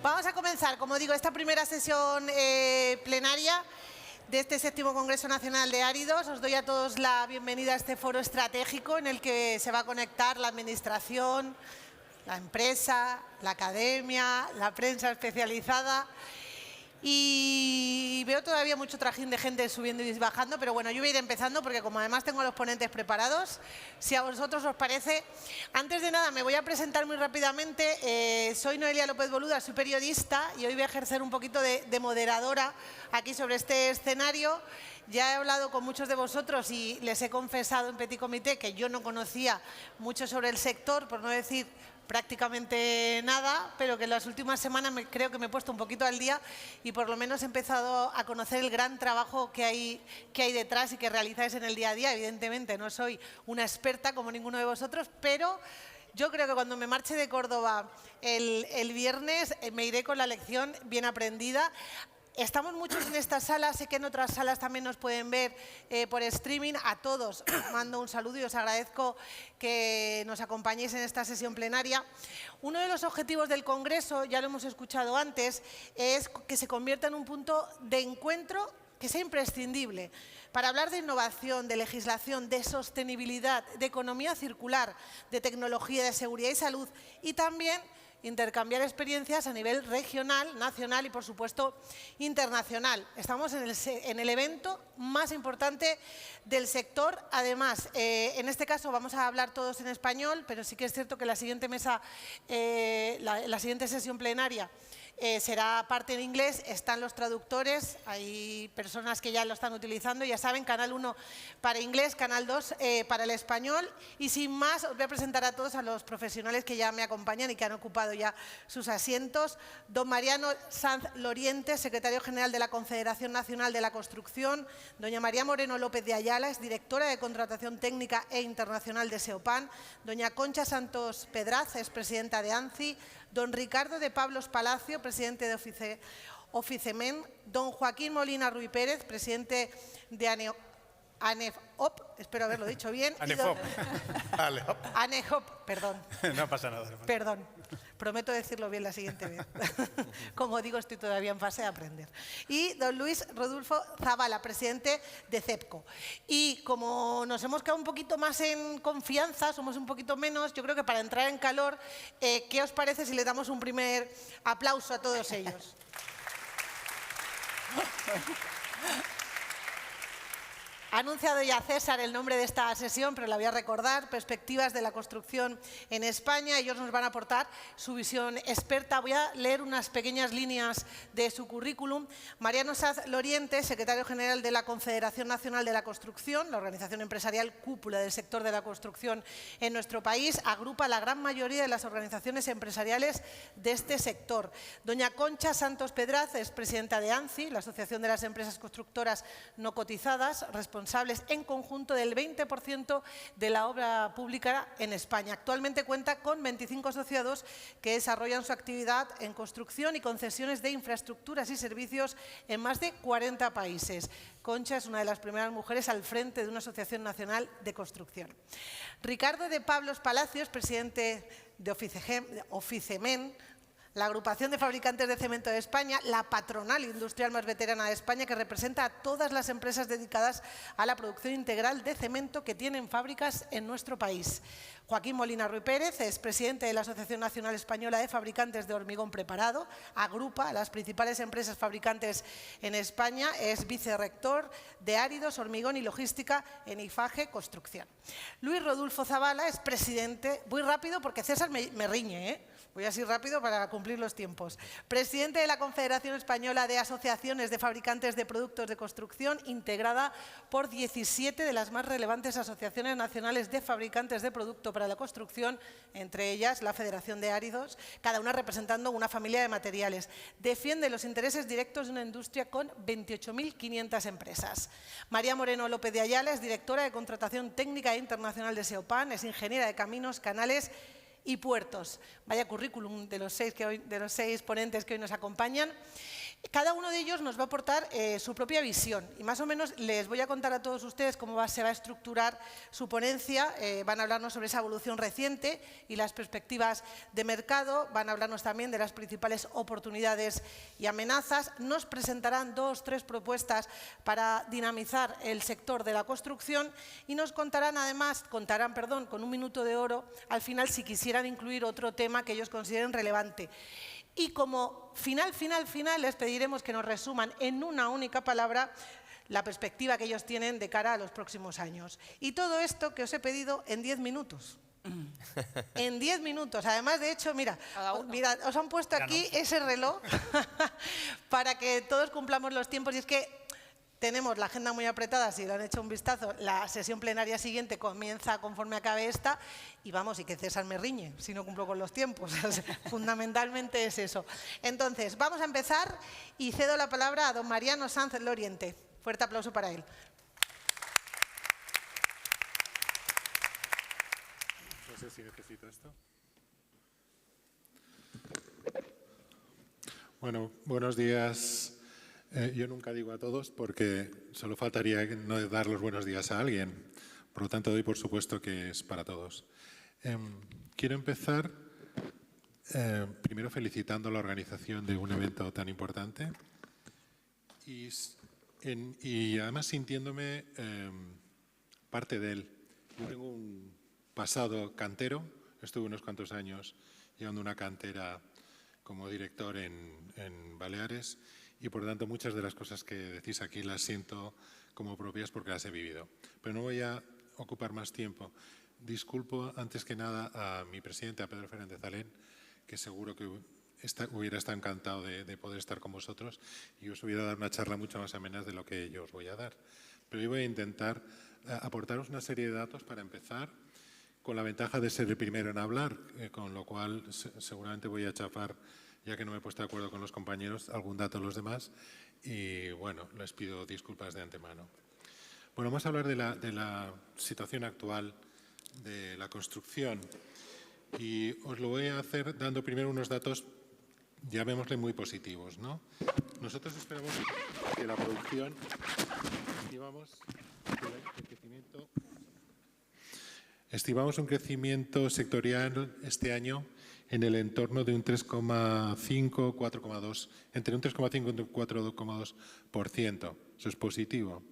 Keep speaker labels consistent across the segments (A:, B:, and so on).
A: Vamos a comenzar, como digo, esta primera sesión plenaria de este 7º Congreso Nacional de Áridos. Os doy a todos la bienvenida a este foro estratégico en el que se va a conectar la administración, la empresa, la academia, la prensa especializada. Y veo todavía mucho trajín de gente subiendo y bajando, pero bueno, yo voy a ir empezando porque como además tengo a los ponentes preparados, si a vosotros os parece. Antes de nada me voy a presentar muy rápidamente. Soy Noelia López Boluda, soy periodista y hoy voy a ejercer un poquito de moderadora aquí sobre este escenario. Ya he hablado con muchos de vosotros y les he confesado en Petit Comité que yo no conocía mucho sobre el sector, por no decir prácticamente nada, pero que en las últimas semanas creo que me he puesto un poquito al día y por lo menos he empezado a conocer el gran trabajo que hay detrás y que realizáis en el día a día. Evidentemente no soy una experta como ninguno de vosotros, pero yo creo que cuando me marche de Córdoba el viernes me iré con la lección bien aprendida. Estamos muchos en esta sala, sé que en otras salas también nos pueden ver por streaming. A todos os mando un saludo y os agradezco que nos acompañéis en esta sesión plenaria. Uno de los objetivos del Congreso, ya lo hemos escuchado antes, es que se convierta en un punto de encuentro que sea imprescindible para hablar de innovación, de legislación, de sostenibilidad, de economía circular, de tecnología, de seguridad y salud y también intercambiar experiencias a nivel regional, nacional y, por supuesto, internacional. Estamos en el evento más importante del sector. Además, en este caso vamos a hablar todos en español, pero sí que es cierto que la siguiente mesa, la siguiente sesión plenaria será parte en inglés. Están los traductores, hay personas que ya lo están utilizando, ya saben, Canal 1 para inglés, Canal 2 para el español. Y sin más, os voy a presentar a todos a los profesionales que ya me acompañan y que han ocupado ya sus asientos. Don Mariano Sanz Loriente, secretario general de la Confederación Nacional de la Construcción. Doña María Moreno López de Ayala, es directora de Contratación Técnica e Internacional de SEOPAN. Doña Concha Santos Pedraz, es presidenta de ANCI. Don Ricardo de Pablos Palacio, presidente de Oficemen. Don Joaquín Molina Ruy Pérez, presidente de ANEFOP, espero haberlo dicho bien.
B: ANEFOP.
A: ANEFOP, perdón.
B: No pasa nada.
A: Perdón, prometo decirlo bien la siguiente vez. Como digo, estoy todavía en fase de aprender. Y don Luis Rodolfo Zavala, presidente de CEPCO. Y como nos hemos quedado un poquito más en confianza, somos un poquito menos, yo creo que para entrar en calor, ¿qué os parece si le damos un primer aplauso a todos ellos? Ha anunciado ya César el nombre de esta sesión, pero la voy a recordar: Perspectivas de la construcción en España. Ellos nos van a aportar su visión experta. Voy a leer unas pequeñas líneas de su currículum. Mariano Sanz Loriente, secretario general de la Confederación Nacional de la Construcción, la organización empresarial cúpula del sector de la construcción en nuestro país, agrupa a la gran mayoría de las organizaciones empresariales de este sector. Doña Concha Santos Pedraz es presidenta de ANCI, la Asociación de las Empresas Constructoras No Cotizadas, responsables en conjunto del 20% de la obra pública en España. Actualmente cuenta con 25 asociados que desarrollan su actividad en construcción y concesiones de infraestructuras y servicios en más de 40 países. Concha es una de las primeras mujeres al frente de una asociación nacional de construcción. Ricardo de Pablos Palacios, presidente de Oficemen, la agrupación de fabricantes de cemento de España, la patronal industrial más veterana de España, que representa a todas las empresas dedicadas a la producción integral de cemento que tienen fábricas en nuestro país. Joaquín Molina Ruy Pérez es presidente de la Asociación Nacional Española de Fabricantes de Hormigón Preparado, agrupa a las principales empresas fabricantes en España, es vicerrector de Áridos, Hormigón y Logística en IFAGE Construcción. Luis Rodolfo Zavala es presidente, voy rápido porque César me riñe, voy así rápido para cumplir los tiempos. Presidente de la Confederación Española de Asociaciones de Fabricantes de Productos de Construcción, integrada por 17 de las más relevantes asociaciones nacionales de fabricantes de producto para la construcción, entre ellas la Federación de Áridos, cada una representando una familia de materiales. Defiende los intereses directos de una industria con 28.500 empresas. María Moreno López de Ayala es directora de Contratación Técnica e Internacional de SEOPAN, es ingeniera de caminos, canales y puertos. Vaya currículum de los seis ponentes que hoy nos acompañan. Cada uno de ellos nos va a aportar su propia visión y más o menos les voy a contar a todos ustedes cómo se va a estructurar su ponencia. Van a hablarnos sobre esa evolución reciente y las perspectivas de mercado, van a hablarnos también de las principales oportunidades y amenazas, nos presentarán 2 o 3 propuestas para dinamizar el sector de la construcción y nos contarán además, con 1 minuto de oro al final si quisieran incluir otro tema que ellos consideren relevante. Y como final, les pediremos que nos resuman en una única palabra la perspectiva que ellos tienen de cara a los próximos años. Y todo esto que os he pedido en 10 minutos. En 10 minutos. Además, de hecho, mira, os han puesto aquí ese reloj para que todos cumplamos los tiempos. Y es que tenemos la agenda muy apretada, si le han hecho un vistazo, la sesión plenaria siguiente comienza conforme acabe esta y vamos, y que César me riñe si no cumplo con los tiempos. Fundamentalmente es eso. Entonces, vamos a empezar y cedo la palabra a don Mariano Sanz Loriente. Fuerte aplauso para él.
B: No sé si necesito esto. Bueno, buenos días. Yo nunca digo a todos porque solo faltaría no dar los buenos días a alguien. Por lo tanto, doy por supuesto que es para todos. Quiero empezar primero felicitando a la organización de un evento tan importante y además sintiéndome parte de él. Yo tengo un pasado cantero, estuve unos cuantos años llevando una cantera como director en Baleares y por lo tanto muchas de las cosas que decís aquí las siento como propias porque las he vivido. Pero no voy a ocupar más tiempo. Disculpo antes que nada a mi presidente, a Pedro Fernández Alén, que seguro que hubiera estado encantado de poder estar con vosotros y os hubiera dado una charla mucho más amena de lo que yo os voy a dar. Pero yo voy a intentar aportaros una serie de datos para empezar, con la ventaja de ser el primero en hablar, con lo cual seguramente voy a chafar, ya que no me he puesto de acuerdo con los compañeros, algún dato a los demás y, bueno, les pido disculpas de antemano. Bueno, vamos a hablar de la situación actual de la construcción y os lo voy a hacer dando primero unos datos, llamémosle muy positivos, ¿no? Nosotros esperamos que la producción, estimamos un crecimiento sectorial este año en el entorno de un 3,5, 4,2, entre un 3,5 y un 4,2%. Eso es positivo.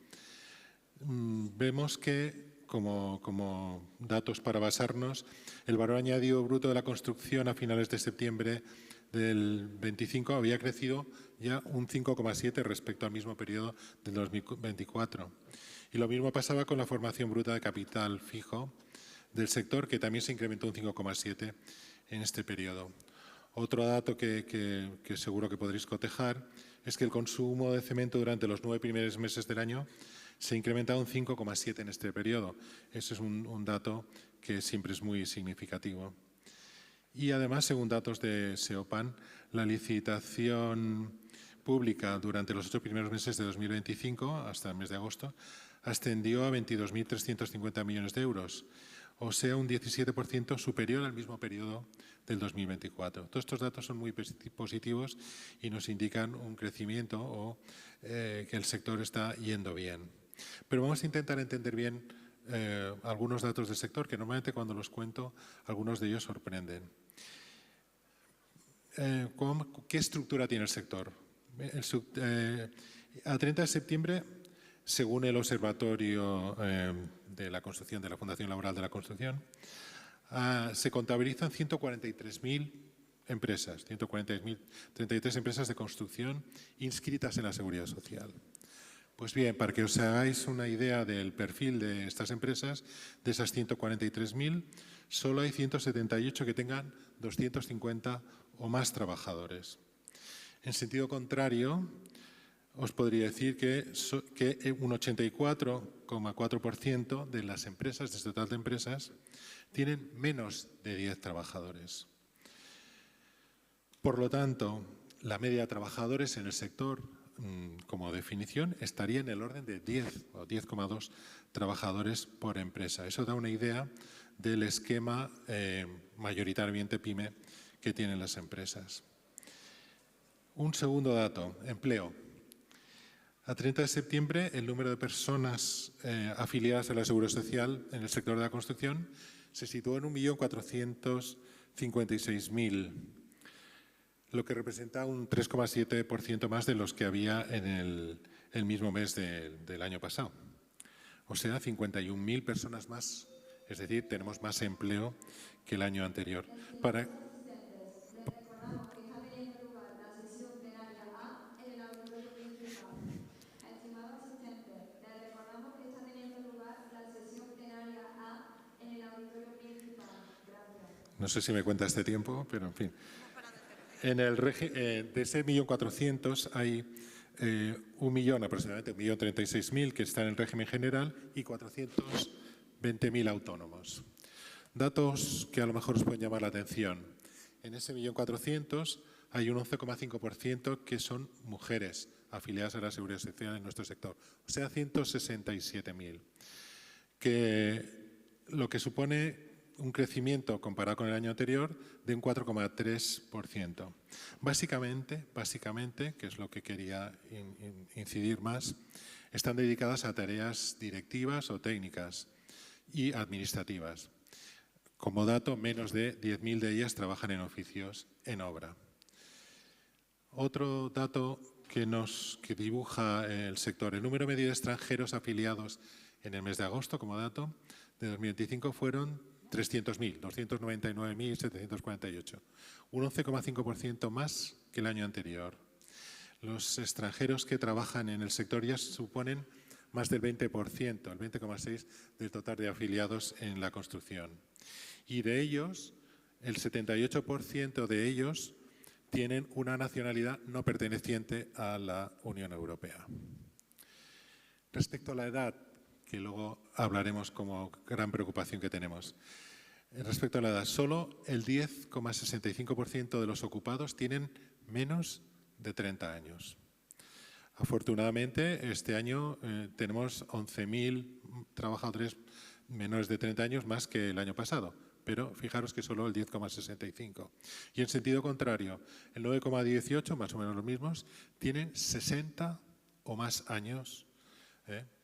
B: Vemos que, como datos para basarnos, el valor añadido bruto de la construcción a finales de septiembre del 25 había crecido ya un 5,7 respecto al mismo periodo del 2024. Y lo mismo pasaba con la formación bruta de capital fijo del sector, que también se incrementó un 5,7 en este periodo. Otro dato que seguro que podréis cotejar es que el consumo de cemento durante los 9 primeros meses del año se ha incrementado un 5,7 en este periodo. Ese es un dato que siempre es muy significativo. Y además, según datos de SEOPAN, la licitación pública durante los 8 primeros meses de 2025, hasta el mes de agosto, ascendió a 22.350 millones de euros, o sea, un 17% superior al mismo periodo del 2024. Todos estos datos son muy positivos y nos indican un crecimiento o que el sector está yendo bien. Pero vamos a intentar entender bien algunos datos del sector que normalmente cuando los cuento, algunos de ellos sorprenden. ¿Qué estructura tiene el sector? A 30 de septiembre, según el Observatorio de la Construcción, de la Fundación Laboral de la Construcción, se contabilizan 143.000 empresas, 143 empresas de construcción inscritas en la Seguridad Social. Pues bien, para que os hagáis una idea del perfil de estas empresas, de esas 143.000, solo hay 178 que tengan 250 o más trabajadores. En sentido contrario, os podría decir que un 84,4% de las empresas, de este total de empresas, tienen menos de 10 trabajadores. Por lo tanto, la media de trabajadores en el sector, como definición, estaría en el orden de 10 o 10,2 trabajadores por empresa. Eso da una idea del esquema mayoritariamente PYME que tienen las empresas. Un segundo dato, empleo. A 30 de septiembre, el número de personas afiliadas a la Seguridad Social en el sector de la construcción se situó en 1.456.000, lo que representa un 3,7% más de los que había en el mismo mes del año pasado. O sea, 51.000 personas más, es decir, tenemos más empleo que el año anterior. No sé si me cuenta este tiempo, pero en fin. De ese 1.400.000 hay 1.000.000 aproximadamente, 1.036.000 que están en el régimen general y 420.000 autónomos. Datos que a lo mejor os pueden llamar la atención. En ese 1.400.000 hay un 11,5% que son mujeres afiliadas a la Seguridad Social en nuestro sector, o sea, 167.000, lo que supone un crecimiento comparado con el año anterior de un 4,3%. Básicamente, que es lo que quería incidir más, están dedicadas a tareas directivas o técnicas y administrativas. Como dato, menos de 10.000 de ellas trabajan en oficios en obra. Otro dato que dibuja el sector, el número medio de extranjeros afiliados en el mes de agosto, como dato, de 2025 fueron 300.000, 299.748, un 11,5% más que el año anterior. Los extranjeros que trabajan en el sector ya suponen más del 20%, el 20,6% del total de afiliados en la construcción. Y de ellos, el 78% de ellos tienen una nacionalidad no perteneciente a la Unión Europea. Respecto a la edad, que luego hablaremos como gran preocupación que tenemos. Respecto a la edad, solo el 10,65% de los ocupados tienen menos de 30 años. Afortunadamente, este año tenemos 11.000 trabajadores menores de 30 años más que el año pasado, pero fijaros que solo el 10,65%. Y en sentido contrario, el 9,18%, más o menos los mismos, tienen 60 o más años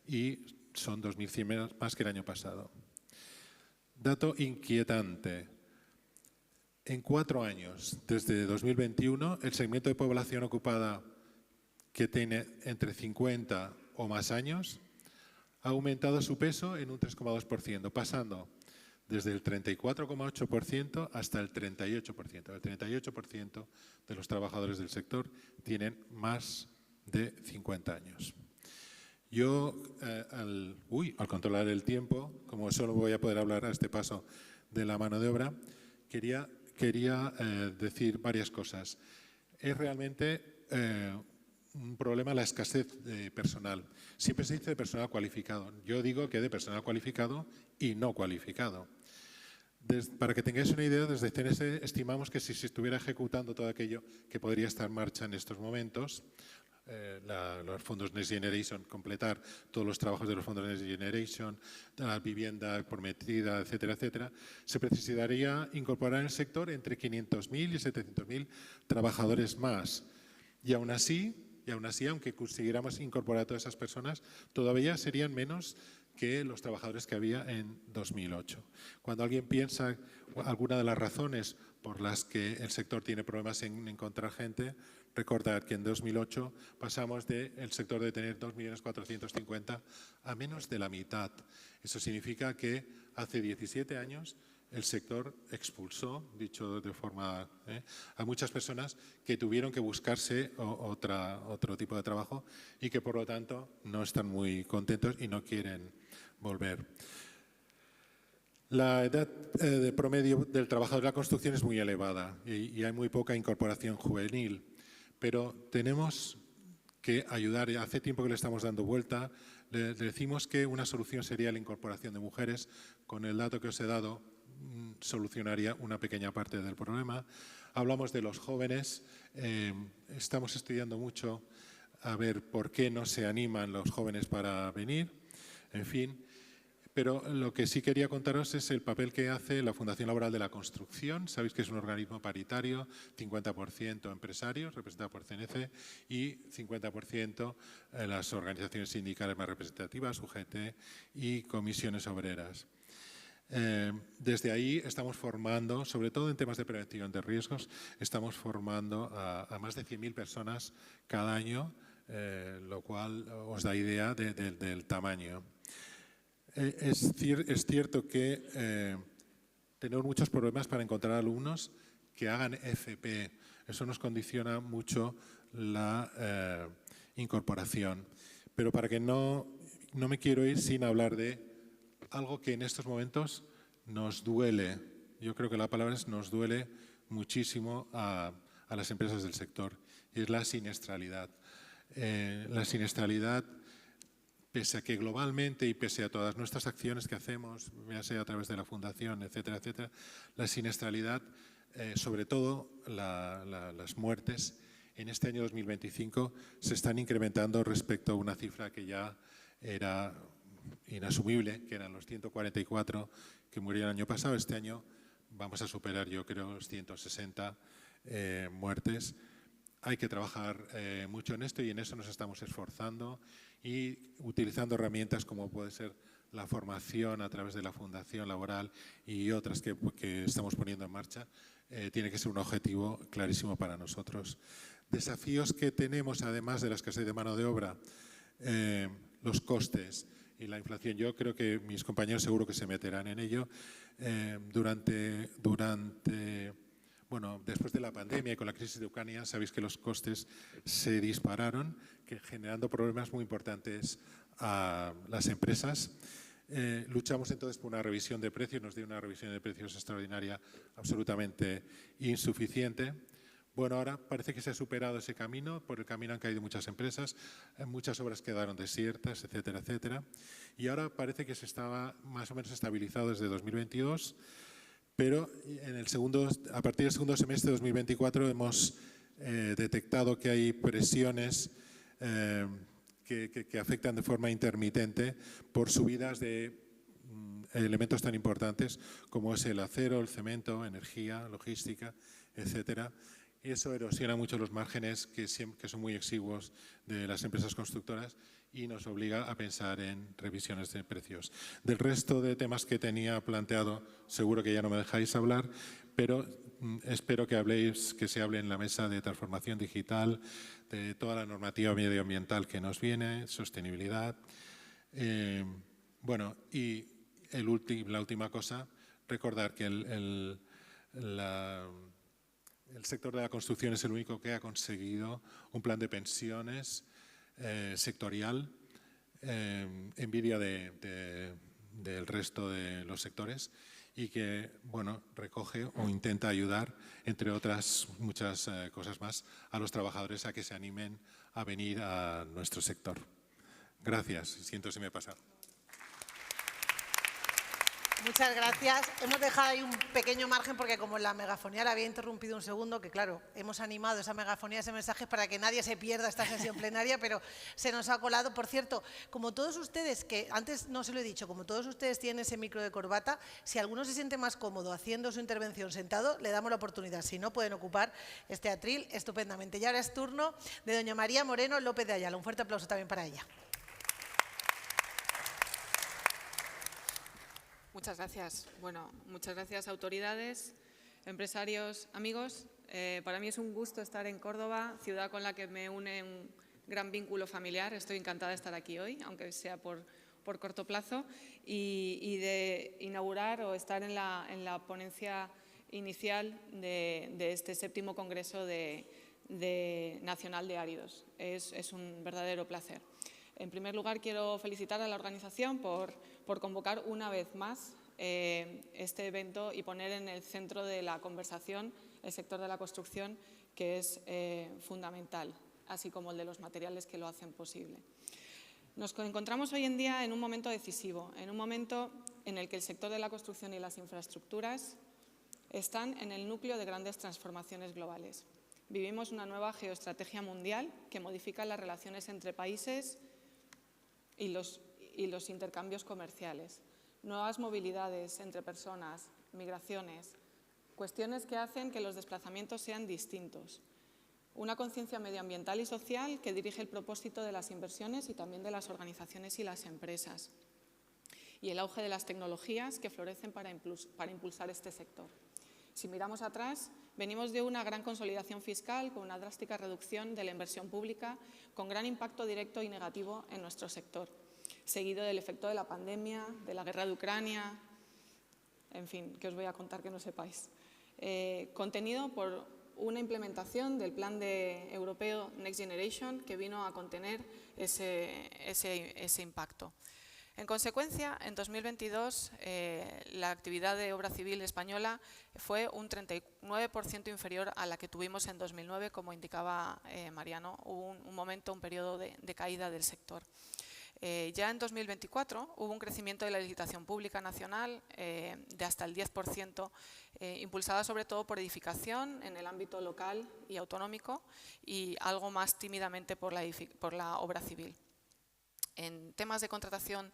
B: y son 2.100 más que el año pasado. Dato inquietante. En 4 años, desde 2021, el segmento de población ocupada que tiene entre 50 o más años ha aumentado su peso en un 3,2%, pasando desde el 34,8% hasta el 38%. El 38% de los trabajadores del sector tienen más de 50 años. Yo, al controlar el tiempo, como solo voy a poder hablar a este paso de la mano de obra, quería decir varias cosas. Es realmente un problema la escasez de personal. Siempre se dice de personal cualificado. Yo digo que de personal cualificado y no cualificado. Para que tengáis una idea, desde CNS estimamos que si se estuviera ejecutando todo aquello que podría estar en marcha en estos momentos, los fondos Next Generation, completar todos los trabajos de los fondos Next Generation, la vivienda prometida, etcétera, etcétera, se precisaría incorporar en el sector entre 500.000 y 700.000 trabajadores más. Y aún así, aunque consiguiéramos incorporar a todas esas personas, todavía serían menos que los trabajadores que había en 2008. Cuando alguien piensa alguna de las razones por las que el sector tiene problemas en encontrar gente, recordad que en 2008 pasamos del sector de tener 2.450.000 a menos de la mitad. Eso significa que hace 17 años el sector expulsó, dicho de forma, a muchas personas que tuvieron que buscarse otro tipo de trabajo y que por lo tanto no están muy contentos y no quieren volver. La edad de promedio del trabajador de la construcción es muy elevada y hay muy poca incorporación juvenil, pero tenemos que ayudar. Hace tiempo que le estamos dando vuelta. Le decimos que una solución sería la incorporación de mujeres. Con el dato que os he dado, solucionaría una pequeña parte del problema. Hablamos de los jóvenes. Estamos estudiando mucho a ver por qué no se animan los jóvenes para venir. En fin, Pero lo que sí quería contaros es el papel que hace la Fundación Laboral de la Construcción. Sabéis que es un organismo paritario, 50% empresarios, representado por CNC, y 50% las organizaciones sindicales más representativas, UGT y comisiones obreras. Desde ahí estamos formando, sobre todo en temas de prevención de riesgos, estamos formando a más de 100.000 personas cada año, lo cual os da idea del tamaño. Es cierto que tenemos muchos problemas para encontrar alumnos que hagan FP. Eso nos condiciona mucho la incorporación. Pero para que no me quiero ir sin hablar de algo que en estos momentos nos duele. Yo creo que la palabra es nos duele muchísimo a las empresas del sector, y es la siniestralidad. La siniestralidad, pese a que globalmente y pese a todas nuestras acciones que hacemos, ya sea a través de la Fundación, etcétera, etcétera, la siniestralidad, sobre todo las muertes, en este año 2025 se están incrementando respecto a una cifra que ya era inasumible, que eran los 144 que murieron el año pasado. Este año vamos a superar, yo creo, los 160 muertes. Hay que trabajar mucho en esto y en eso nos estamos esforzando y utilizando herramientas como puede ser la formación a través de la Fundación Laboral y otras que estamos poniendo en marcha. Tiene que ser un objetivo clarísimo para nosotros. Desafíos que tenemos, además de la escasez de mano de obra, los costes y la inflación. Yo creo que mis compañeros seguro que se meterán en ello. Bueno, después de la pandemia y con la crisis de Ucrania, sabéis que los costes se dispararon, generando problemas muy importantes a las empresas. Luchamos entonces por una revisión de precios, nos dio una revisión de precios extraordinaria, absolutamente insuficiente. Bueno, ahora parece que se ha superado ese camino, por el camino han caído muchas empresas, muchas obras quedaron desiertas, etcétera, etcétera. Y ahora parece que se estaba más o menos estabilizado desde 2022, pero a partir del segundo semestre de 2024 hemos detectado que hay presiones que afectan de forma intermitente por subidas de elementos tan importantes como es el acero, el cemento, energía, logística, etcétera. Y eso erosiona mucho los márgenes que son muy exiguos de las empresas constructoras y nos obliga a pensar en revisiones de precios. Del resto de temas que tenía planteado, seguro que ya no me dejáis hablar, pero espero que se hable en la mesa de transformación digital, de toda la normativa medioambiental que nos viene, sostenibilidad. Bueno, y la última cosa, recordar que el sector de la construcción es el único que ha conseguido un plan de pensiones sectorial, envidia del resto de los sectores, y que bueno, recoge o intenta ayudar, entre otras muchas cosas más, a los trabajadores a que se animen a venir a nuestro sector. Gracias. Siento si me he pasado.
A: Muchas gracias. Hemos dejado ahí un pequeño margen porque como la megafonía la había interrumpido un segundo, que claro, hemos animado esa megafonía, ese mensaje para que nadie se pierda esta sesión plenaria, pero se nos ha colado. Por cierto, como todos ustedes, que antes no se lo he dicho, como todos ustedes tienen ese micro de corbata, si alguno se siente más cómodo haciendo su intervención sentado, le damos la oportunidad. Si no, pueden ocupar este atril estupendamente. Y ahora es turno de doña María Moreno López de Ayala. Un fuerte aplauso también para ella.
C: Muchas gracias. Bueno, muchas gracias autoridades, empresarios, amigos. Para mí es un gusto estar en Córdoba, ciudad con la que me une un gran vínculo familiar. Estoy encantada de estar aquí hoy, aunque sea por corto plazo, y de inaugurar o estar en la ponencia inicial de este 7º Congreso Nacional de Áridos. Es un verdadero placer. En primer lugar, quiero felicitar a la organización por convocar una vez más este evento y poner en el centro de la conversación el sector de la construcción, que es fundamental, así como el de los materiales que lo hacen posible. Nos encontramos hoy en día en un momento decisivo, en un momento en el que el sector de la construcción y las infraestructuras están en el núcleo de grandes transformaciones globales. Vivimos una nueva geoestrategia mundial que modifica las relaciones entre países y los intercambios comerciales. nuevas movilidades entre personas, migraciones, cuestiones que hacen que los desplazamientos sean distintos. Una conciencia medioambiental y social que dirige el propósito de las inversiones y también de las organizaciones y las empresas. Y el auge de las tecnologías que florecen para impulsar este sector. Si miramos atrás, venimos de una gran consolidación fiscal con una drástica reducción de la inversión pública con gran impacto directo y negativo en nuestro sector, seguido del efecto de la pandemia, de la guerra de Ucrania, en fin, que os voy a contar que no sepáis. Contenido por una implementación del plan europeo Next Generation que vino a contener ese impacto. En consecuencia, en 2022 la actividad de obra civil española fue un 39% inferior a la que tuvimos en 2009, como indicaba Mariano. Hubo un periodo de caída del sector. Ya en 2024 hubo un crecimiento de la licitación pública nacional de hasta el 10%, impulsada sobre todo por edificación en el ámbito local y autonómico y algo más tímidamente por la obra civil. En temas de contratación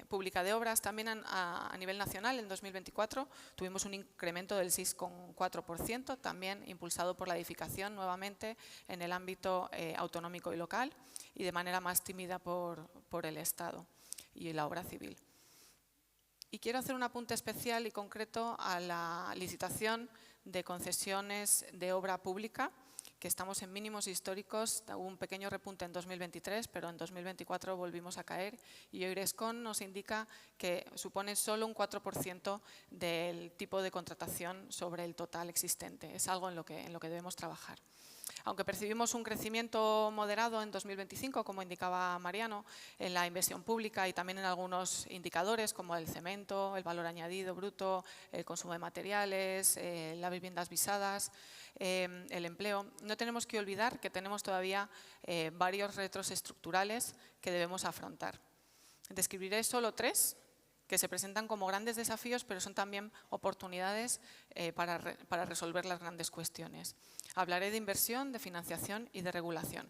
C: pública de obras, también a nivel nacional, en 2024 tuvimos un incremento del 6,4%, también impulsado por la edificación nuevamente en el ámbito autonómico y local y de manera más tímida por el Estado y la obra civil. Y quiero hacer un apunte especial y concreto a la licitación de concesiones de obra pública, que estamos en mínimos históricos. Hubo un pequeño repunte en 2023, pero en 2024 volvimos a caer y Eurescon nos indica que supone solo un 4% del tipo de contratación sobre el total existente. Es algo en lo que debemos trabajar. Aunque percibimos un crecimiento moderado en 2025, como indicaba Mariano, en la inversión pública y también en algunos indicadores como el cemento, el valor añadido bruto, el consumo de materiales, las viviendas visadas, el empleo, no tenemos que olvidar que tenemos todavía varios retos estructurales que debemos afrontar. Describiré solo 3 que se presentan como grandes desafíos, pero son también oportunidades para resolver las grandes cuestiones. Hablaré de inversión, de financiación y de regulación.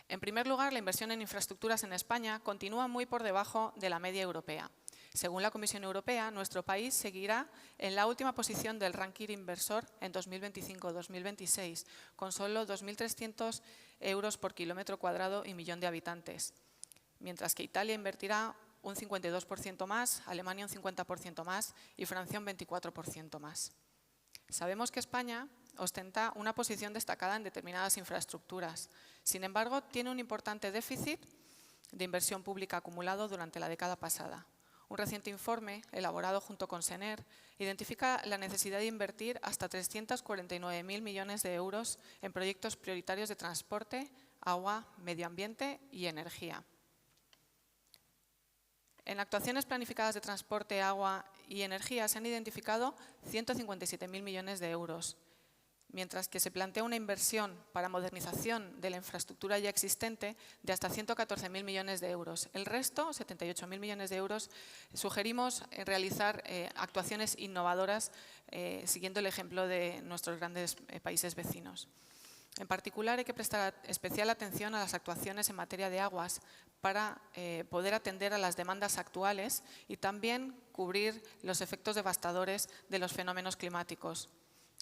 C: En primer lugar, la inversión en infraestructuras en España continúa muy por debajo de la media europea. Según la Comisión Europea, nuestro país seguirá en la última posición del ranking inversor en 2025-2026, con solo 2.300 euros por kilómetro cuadrado y millón de habitantes, mientras que Italia invertirá un 52% más, Alemania un 50% más y Francia un 24% más. Sabemos que España ostenta una posición destacada en determinadas infraestructuras. Sin embargo, tiene un importante déficit de inversión pública acumulado durante la década pasada. Un reciente informe, elaborado junto con SENER, identifica la necesidad de invertir hasta 349.000 millones de euros en proyectos prioritarios de transporte, agua, medio ambiente y energía. En actuaciones planificadas de transporte, agua y energía se han identificado 157.000 millones de euros, mientras que se plantea una inversión para modernización de la infraestructura ya existente de hasta 114.000 millones de euros. El resto, 78.000 millones de euros, sugerimos realizar actuaciones innovadoras siguiendo el ejemplo de nuestros grandes países vecinos. En particular, hay que prestar especial atención a las actuaciones en materia de aguas para poder atender a las demandas actuales y también cubrir los efectos devastadores de los fenómenos climáticos,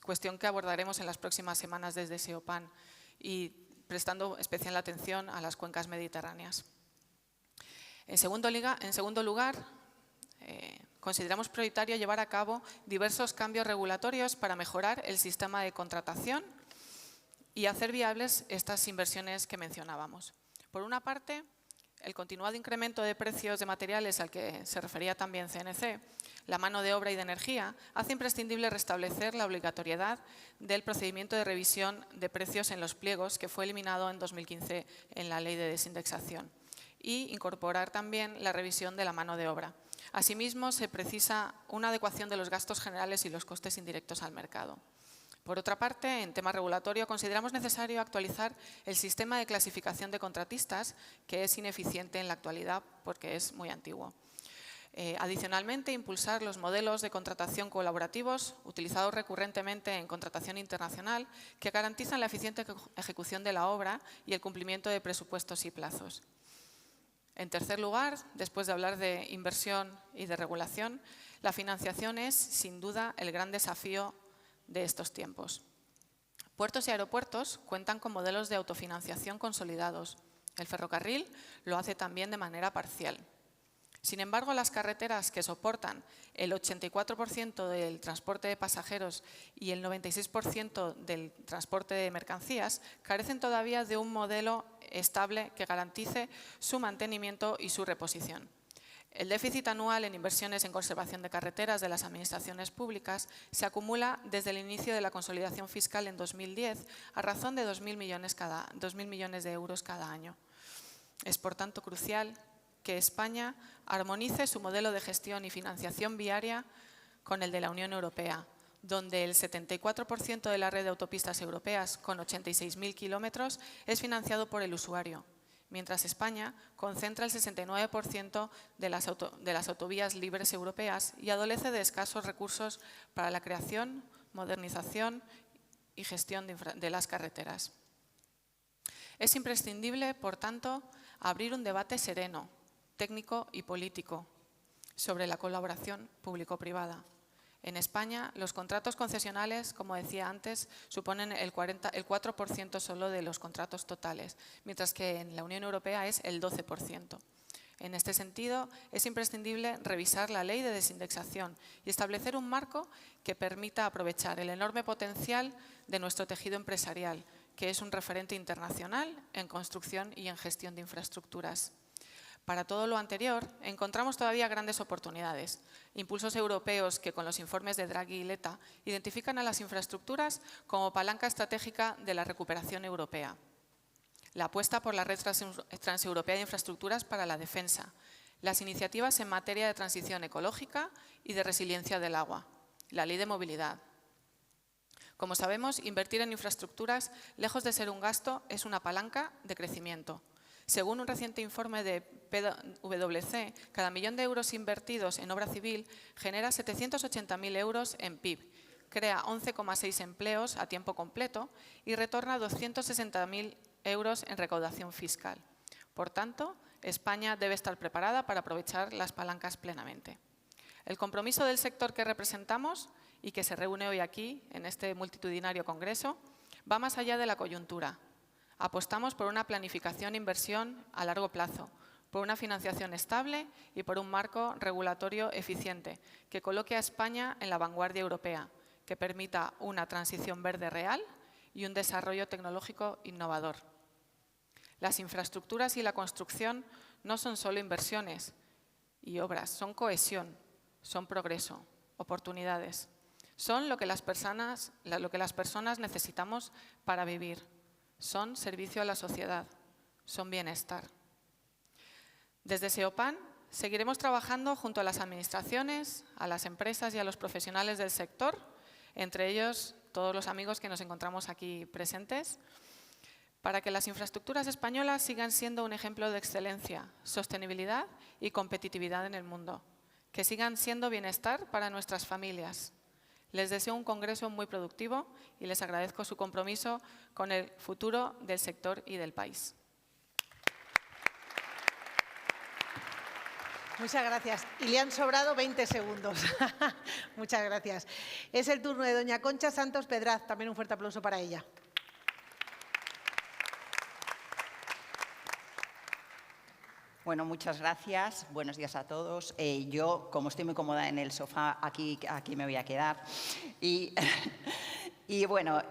C: cuestión que abordaremos en las próximas semanas desde SEOPAN y prestando especial atención a las cuencas mediterráneas. En segundo lugar, consideramos prioritario llevar a cabo diversos cambios regulatorios para mejorar el sistema de contratación y hacer viables estas inversiones que mencionábamos. Por una parte, el continuado incremento de precios de materiales al que se refería también CNC, la mano de obra y de energía, hace imprescindible restablecer la obligatoriedad del procedimiento de revisión de precios en los pliegos que fue eliminado en 2015 en la Ley de Desindexación y incorporar también la revisión de la mano de obra. Asimismo, se precisa una adecuación de los gastos generales y los costes indirectos al mercado. Por otra parte, en tema regulatorio, consideramos necesario actualizar el sistema de clasificación de contratistas, que es ineficiente en la actualidad porque es muy antiguo. Adicionalmente, impulsar los modelos de contratación colaborativos utilizados recurrentemente en contratación internacional que garantizan la eficiente ejecución de la obra y el cumplimiento de presupuestos y plazos. En tercer lugar, después de hablar de inversión y de regulación, la financiación es, sin duda, el gran desafío de estos tiempos. Puertos y aeropuertos cuentan con modelos de autofinanciación consolidados. El ferrocarril lo hace también de manera parcial. Sin embargo, las carreteras, que soportan el 84% del transporte de pasajeros y el 96% del transporte de mercancías, carecen todavía de un modelo estable que garantice su mantenimiento y su reposición. El déficit anual en inversiones en conservación de carreteras de las administraciones públicas se acumula desde el inicio de la consolidación fiscal en 2010 a razón de 2.000 millones de euros cada año. Es, por tanto, crucial que España armonice su modelo de gestión y financiación viaria con el de la Unión Europea, donde el 74% de la red de autopistas europeas, con 86.000 kilómetros, es financiado por el usuario, mientras España concentra el 69% de las autovías libres europeas y adolece de escasos recursos para la creación, modernización y gestión de las carreteras. Es imprescindible, por tanto, abrir un debate sereno, técnico y político sobre la colaboración público-privada. En España, los contratos concesionales, como decía antes, suponen el 4% solo de los contratos totales, mientras que en la Unión Europea es el 12%. En este sentido, es imprescindible revisar la ley de desindexación y establecer un marco que permita aprovechar el enorme potencial de nuestro tejido empresarial, que es un referente internacional en construcción y en gestión de infraestructuras. Para todo lo anterior, encontramos todavía grandes oportunidades, impulsos europeos que con los informes de Draghi y Letta identifican a las infraestructuras como palanca estratégica de la recuperación europea. La apuesta por la red transeuropea de infraestructuras para la defensa, las iniciativas en materia de transición ecológica y de resiliencia del agua, la ley de movilidad. Como sabemos, invertir en infraestructuras, lejos de ser un gasto, es una palanca de crecimiento. Según un reciente informe de PwC, cada millón de euros invertidos en obra civil genera 780.000 euros en PIB, crea 11,6 empleos a tiempo completo y retorna 260.000 euros en recaudación fiscal. Por tanto, España debe estar preparada para aprovechar las palancas plenamente. El compromiso del sector que representamos y que se reúne hoy aquí, en este multitudinario congreso, va más allá de la coyuntura. Apostamos por una planificación e inversión a largo plazo, por una financiación estable y por un marco regulatorio eficiente que coloque a España en la vanguardia europea, que permita una transición verde real y un desarrollo tecnológico innovador. Las infraestructuras y la construcción no son solo inversiones y obras, son cohesión, son progreso, oportunidades. Son lo que las personas necesitamos para vivir. Son servicio a la sociedad, son bienestar. Desde SEOPAN seguiremos trabajando junto a las administraciones, a las empresas y a los profesionales del sector, entre ellos todos los amigos que nos encontramos aquí presentes, para que las infraestructuras españolas sigan siendo un ejemplo de excelencia, sostenibilidad y competitividad en el mundo, que sigan siendo bienestar para nuestras familias. Les deseo un congreso muy productivo y les agradezco su compromiso con el futuro del sector y del país.
A: Muchas gracias. Y le han sobrado 20 segundos. Muchas gracias. Es el turno de doña Concha Santos Pedraz. También un fuerte aplauso para ella.
D: Bueno, muchas gracias. Buenos días a todos. Yo, como estoy muy cómoda en el sofá, aquí me voy a quedar. Y bueno,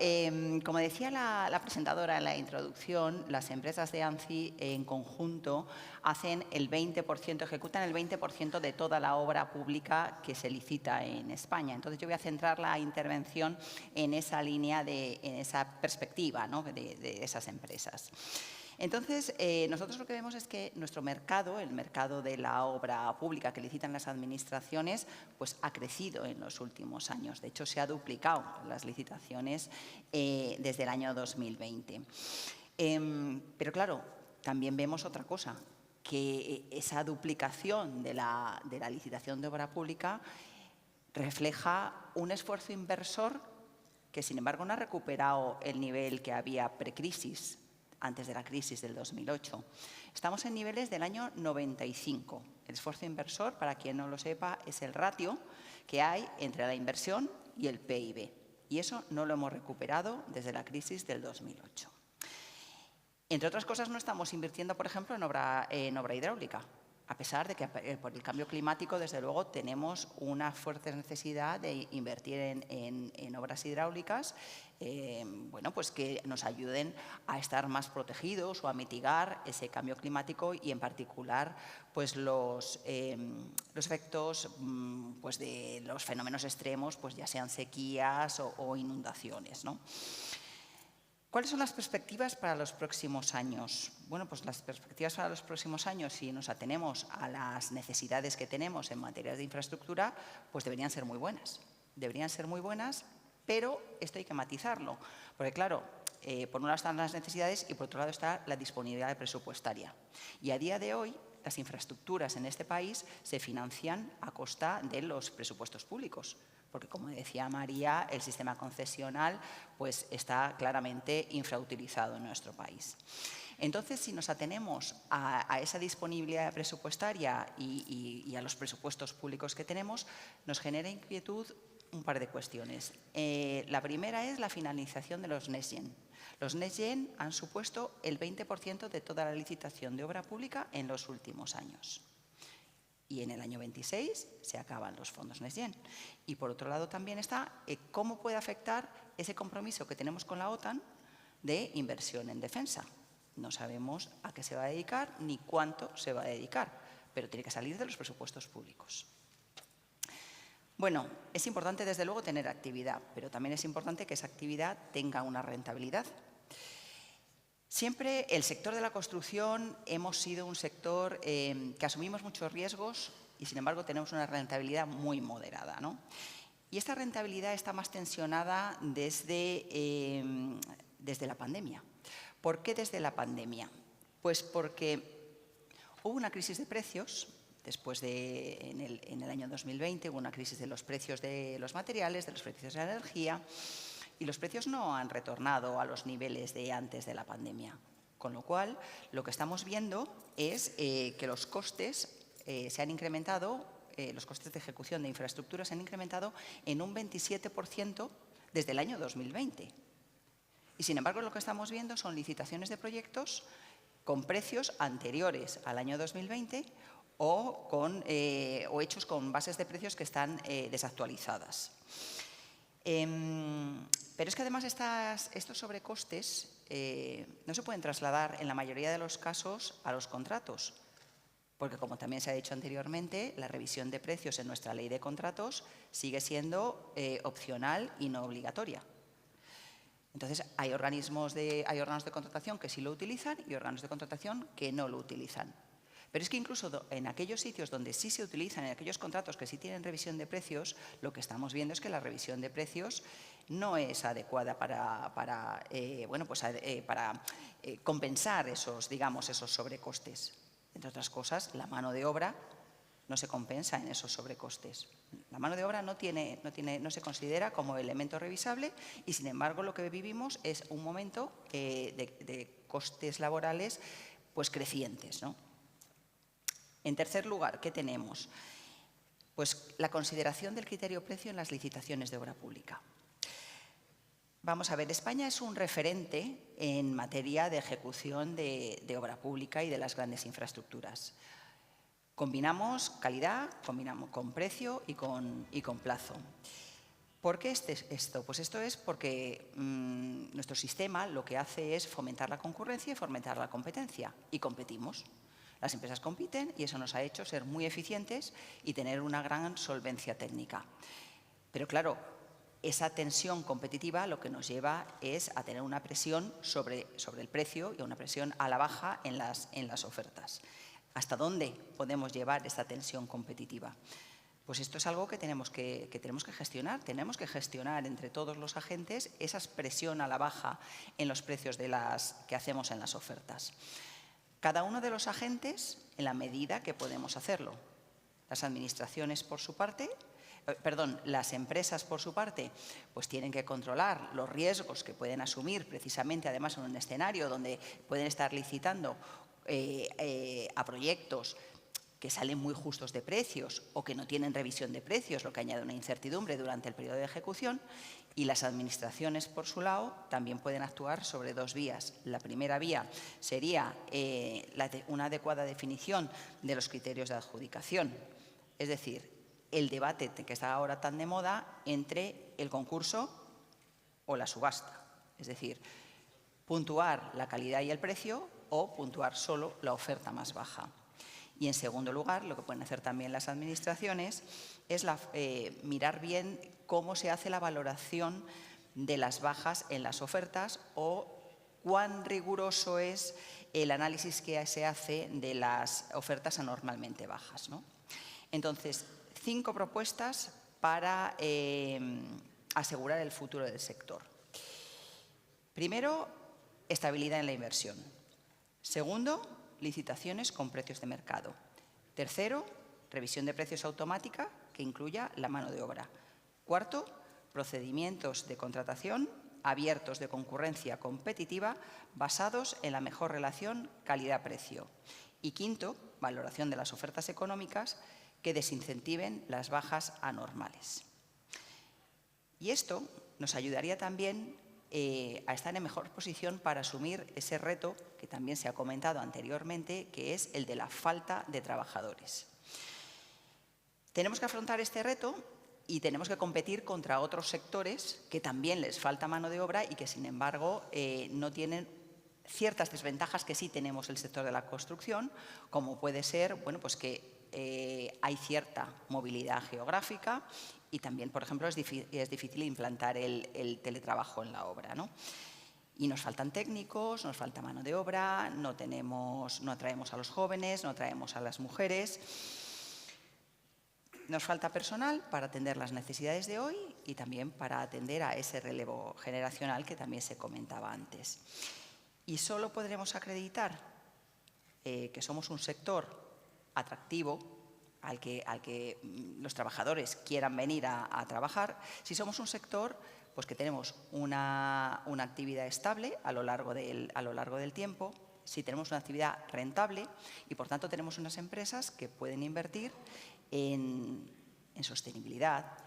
D: como decía la presentadora en la introducción, las empresas de ANCI en conjunto hacen el 20%, ejecutan el 20% de toda la obra pública que se licita en España. Entonces yo voy a centrar la intervención en esa línea, en esa perspectiva, ¿no?, de esas empresas. Entonces, nosotros lo que vemos es que nuestro mercado, el mercado de la obra pública que licitan las administraciones, pues ha crecido en los últimos años. De hecho, se ha duplicado las licitaciones desde el año 2020. Pero claro, también vemos otra cosa, que esa duplicación de la licitación de obra pública refleja un esfuerzo inversor que, sin embargo, no ha recuperado el nivel que había precrisis. antes de la crisis del 2008. Estamos en niveles del año 95. El esfuerzo inversor, para quien no lo sepa, es el ratio que hay entre la inversión y el PIB. Y eso no lo hemos recuperado desde la crisis del 2008. Entre otras cosas, no estamos invirtiendo, por ejemplo, en obra hidráulica, a pesar de que por el cambio climático, desde luego, tenemos una fuerte necesidad de invertir en obras hidráulicas pues que nos ayuden a estar más protegidos o a mitigar ese cambio climático y, en particular, pues los efectos pues de los fenómenos extremos, pues ya sean sequías o inundaciones, ¿no? ¿Cuáles son las perspectivas para los próximos años? Bueno, pues las perspectivas para los próximos años, si nos atenemos a las necesidades que tenemos en materia de infraestructura, pues deberían ser muy buenas. Deberían ser muy buenas, pero esto hay que matizarlo. Porque, claro, por un lado están las necesidades y por otro lado está la disponibilidad presupuestaria. Y a día de hoy, las infraestructuras en este país se financian a costa de los presupuestos públicos. Porque, como decía María, el sistema concesional pues, está claramente infrautilizado en nuestro país. Entonces, si nos atenemos a esa disponibilidad presupuestaria y a los presupuestos públicos que tenemos, nos genera inquietud un par de cuestiones. La primera es la finalización de los Next Gen. Los Next Gen han supuesto el 20% de toda la licitación de obra pública en los últimos años. Y en el año 26 se acaban los fondos Next Gen. Y por otro lado también está cómo puede afectar ese compromiso que tenemos con la OTAN de inversión en defensa. No sabemos a qué se va a dedicar ni cuánto se va a dedicar, pero tiene que salir de los presupuestos públicos. Bueno, es importante desde luego tener actividad, pero también es importante que esa actividad tenga una rentabilidad. Siempre el sector de la construcción hemos sido un sector que asumimos muchos riesgos y, sin embargo, tenemos una rentabilidad muy moderada, ¿no? Y esta rentabilidad está más tensionada desde la pandemia. ¿Por qué desde la pandemia? Pues porque hubo una crisis de precios. Después en el año 2020 hubo una crisis de los precios de los materiales, de los precios de la energía. Y los precios no han retornado a los niveles de antes de la pandemia. Con lo cual, lo que estamos viendo es que los costes se han incrementado, los costes de ejecución de infraestructuras se han incrementado en un 27% desde el año 2020. Y, sin embargo, lo que estamos viendo son licitaciones de proyectos con precios anteriores al año 2020 o hechos con bases de precios que están desactualizadas. Pero es que además estos sobrecostes no se pueden trasladar en la mayoría de los casos a los contratos, porque, como también se ha dicho anteriormente, la revisión de precios en nuestra ley de contratos sigue siendo opcional y no obligatoria. Entonces, hay órganos de contratación que sí lo utilizan y órganos de contratación que no lo utilizan. Pero es que incluso en aquellos sitios donde sí se utilizan, en aquellos contratos que sí tienen revisión de precios, lo que estamos viendo es que la revisión de precios no es adecuada para compensar esos sobrecostes. Entre otras cosas, la mano de obra no se compensa en esos sobrecostes. La mano de obra no se considera como elemento revisable y, sin embargo, lo que vivimos es un momento de costes laborales pues crecientes, ¿no? En tercer lugar, ¿qué tenemos? Pues la consideración del criterio precio en las licitaciones de obra pública. Vamos a ver, España es un referente en materia de ejecución de obra pública y de las grandes infraestructuras. Combinamos calidad, combinamos con precio y con plazo. ¿Por qué esto? Pues esto es porque nuestro sistema lo que hace es fomentar la concurrencia y fomentar la competencia, y competimos. Las empresas compiten y eso nos ha hecho ser muy eficientes y tener una gran solvencia técnica. Pero claro, esa tensión competitiva lo que nos lleva es a tener una presión sobre el precio y una presión a la baja en las ofertas. ¿Hasta dónde podemos llevar esta tensión competitiva? Pues esto es algo que tenemos que gestionar. Tenemos que gestionar entre todos los agentes esa presión a la baja en los precios que hacemos en las ofertas. Cada uno de los agentes en la medida que podemos hacerlo. Las administraciones, por su parte, las empresas, por su parte, pues tienen que controlar los riesgos que pueden asumir precisamente, además, en un escenario donde pueden estar licitando a proyectos que salen muy justos de precios o que no tienen revisión de precios, lo que añade una incertidumbre durante el periodo de ejecución. Y las administraciones, por su lado, también pueden actuar sobre dos vías. La primera vía sería una adecuada definición de los criterios de adjudicación, es decir, el debate que está ahora tan de moda entre el concurso o la subasta, es decir, puntuar la calidad y el precio o puntuar solo la oferta más baja. Y, en segundo lugar, lo que pueden hacer también las administraciones es mirar bien cómo se hace la valoración de las bajas en las ofertas o cuán riguroso es el análisis que se hace de las ofertas anormalmente bajas, ¿no? Entonces, 5 propuestas para asegurar el futuro del sector. Primero, estabilidad en la inversión. Segundo, licitaciones con precios de mercado. Tercero, revisión de precios automática que incluya la mano de obra. Cuarto, procedimientos de contratación abiertos de concurrencia competitiva basados en la mejor relación calidad-precio. Y quinto, valoración de las ofertas económicas que desincentiven las bajas anormales. Y esto nos ayudaría también a estar en mejor posición para asumir ese reto que también se ha comentado anteriormente, que es el de la falta de trabajadores. Tenemos que afrontar este reto y tenemos que competir contra otros sectores que también les falta mano de obra y que, sin embargo, no tienen ciertas desventajas que sí tenemos el sector de la construcción, como puede ser, bueno, pues que hay cierta movilidad geográfica y también, por ejemplo, es difícil implantar el teletrabajo en la obra, ¿no? Y nos faltan técnicos, nos falta mano de obra, no atraemos a los jóvenes, no atraemos a las mujeres. Nos falta personal para atender las necesidades de hoy y también para atender a ese relevo generacional que también se comentaba antes. Y solo podremos acreditar que somos un sector atractivo al que los trabajadores quieran venir a trabajar, si somos un sector pues que tenemos una actividad estable a lo largo del tiempo, si tenemos una actividad rentable y, por tanto, tenemos unas empresas que pueden invertir en sostenibilidad,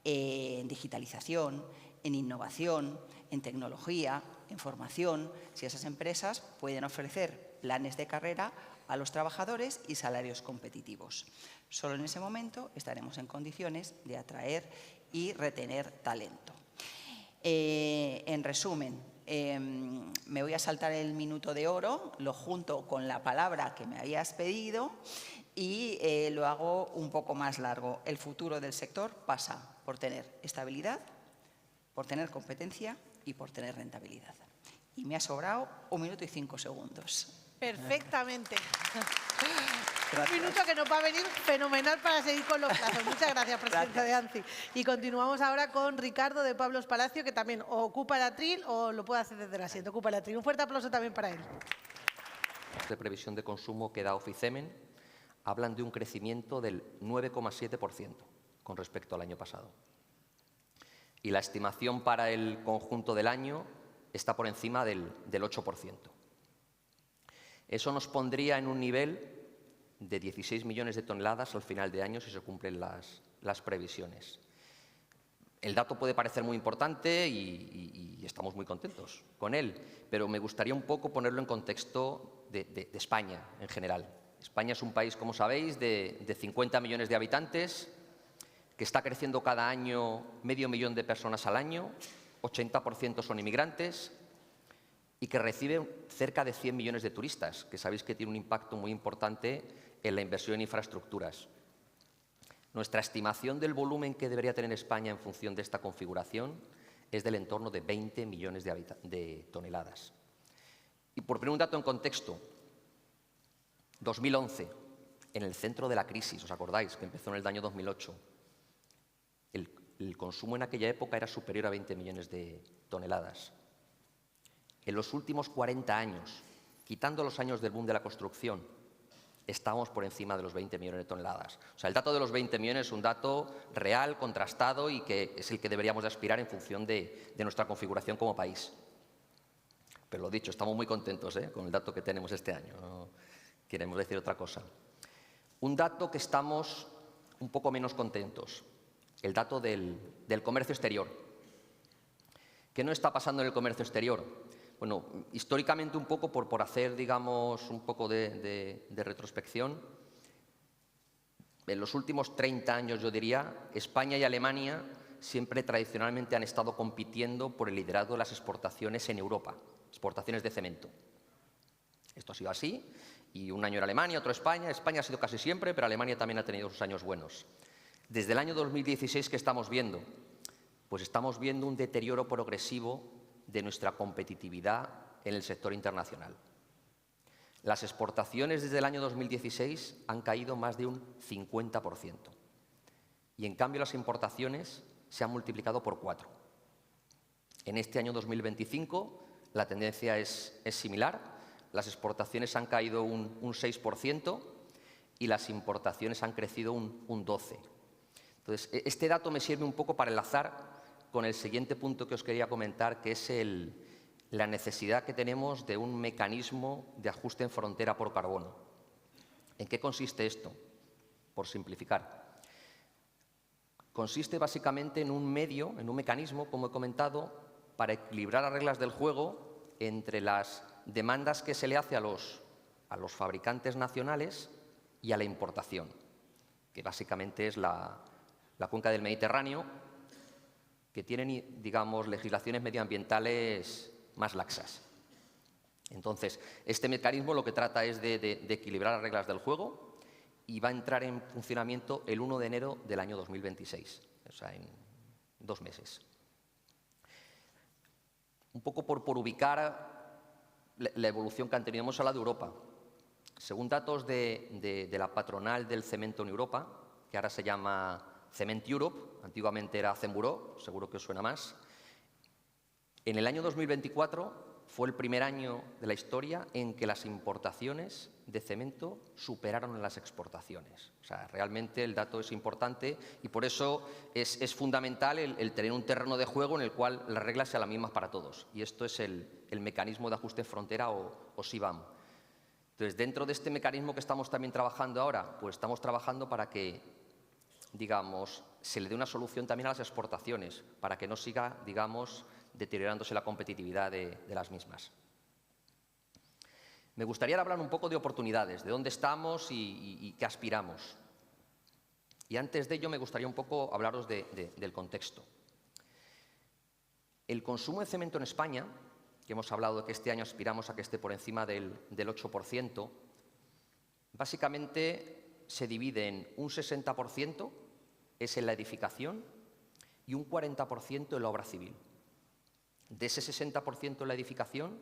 D: en digitalización, en innovación, en tecnología, en formación, si esas empresas pueden ofrecer planes de carrera a los trabajadores y salarios competitivos. Solo en ese momento estaremos en condiciones de atraer y retener talento. En resumen, me voy a saltar el minuto de oro, lo junto con la palabra que me habías pedido y lo hago un poco más largo. El futuro del sector pasa por tener estabilidad, por tener competencia y por tener rentabilidad. Y me ha sobrado 1 minuto y 5 segundos.
A: Perfectamente.
D: Gracias.
A: Un minuto que nos va a venir fenomenal para seguir con los plazos. Muchas gracias, presidenta de ANCI. Y continuamos ahora con Ricardo de Pablos Palacio, que también ocupa el atril o lo puede hacer desde el asiento. Ocupa el atril. Un fuerte aplauso también para él.
E: De previsión de consumo que da Oficemen hablan de un crecimiento del 9,7% con respecto al año pasado. Y la estimación para el conjunto del año está por encima del 8%. Eso nos pondría en un nivel de 16 millones de toneladas al final de año si se cumplen las previsiones. El dato puede parecer muy importante y estamos muy contentos con él, pero me gustaría un poco ponerlo en contexto de España en general. España es un país, como sabéis, de 50 millones de habitantes, que está creciendo cada año 500.000 de personas al año, 80% son inmigrantes, y que recibe cerca de 100 millones de turistas, que sabéis que tiene un impacto muy importante en la inversión en infraestructuras. Nuestra estimación del volumen que debería tener España en función de esta configuración es del entorno de 20 millones de toneladas. Y por poner un dato en contexto, 2011, en el centro de la crisis, ¿os acordáis? Que empezó en el año 2008. El consumo en aquella época era superior a 20 millones de toneladas. En los últimos 40 años, quitando los años del boom de la construcción, estamos por encima de los 20 millones de toneladas. O sea, el dato de los 20 millones es un dato real, contrastado y que es el que deberíamos de aspirar en función de nuestra configuración como país. Pero lo dicho, estamos muy contentos con el dato que tenemos este año. No queremos decir otra cosa. Un dato que estamos un poco menos contentos, el dato del comercio exterior. ¿Qué no está pasando en el comercio exterior? Bueno, históricamente un poco por hacer, digamos, un poco de retrospección, en los últimos 30 años, yo diría, España y Alemania siempre tradicionalmente han estado compitiendo por el liderazgo de las exportaciones en Europa, exportaciones de cemento. Esto ha sido así, y un año era Alemania, otro España. España ha sido casi siempre, pero Alemania también ha tenido sus años buenos. Desde el año 2016, ¿qué estamos viendo? Pues estamos viendo un deterioro progresivo de nuestra competitividad en el sector internacional. Las exportaciones desde el año 2016 han caído más de un 50%. Y en cambio las importaciones se han multiplicado por 4. En este año 2025 la tendencia es similar. Las exportaciones han caído un 6% y las importaciones han crecido un 12%. Entonces, este dato me sirve un poco para enlazar con el siguiente punto que os quería comentar, que es la necesidad que tenemos de un mecanismo de ajuste en frontera por carbono. ¿En qué consiste esto? Por simplificar. Consiste básicamente en un medio, en un mecanismo, como he comentado, para equilibrar las reglas del juego entre las demandas que se le hace a los fabricantes nacionales y a la importación, que básicamente es la cuenca del Mediterráneo, que tienen, digamos, legislaciones medioambientales más laxas. Entonces, este mecanismo lo que trata es de equilibrar las reglas del juego y va a entrar en funcionamiento el 1 de enero del año 2026, o sea, en 2 meses. Un poco por ubicar la evolución que han tenido. Hemos hablado de Europa. Según datos de la patronal del cemento en Europa, que ahora se llama Cement Europe, antiguamente era Cembureau, seguro que os suena más. En el año 2024 fue el primer año de la historia en que las importaciones de cemento superaron las exportaciones. O sea, realmente el dato es importante y por eso es fundamental el tener un terreno de juego en el cual las reglas sean las mismas para todos. Y esto es el mecanismo de ajuste en frontera o CBAM. Entonces, dentro de este mecanismo que estamos también trabajando ahora, pues estamos trabajando para que, digamos, se le dé una solución también a las exportaciones, para que no siga, digamos, deteriorándose la competitividad de las mismas. Me gustaría hablar un poco de oportunidades, de dónde estamos y qué aspiramos. Y antes de ello me gustaría un poco hablaros del contexto. El consumo de cemento en España, que hemos hablado de que este año aspiramos a que esté por encima del 8%, básicamente se divide en un 60% es en la edificación y un 40% en la obra civil. De ese 60% en la edificación,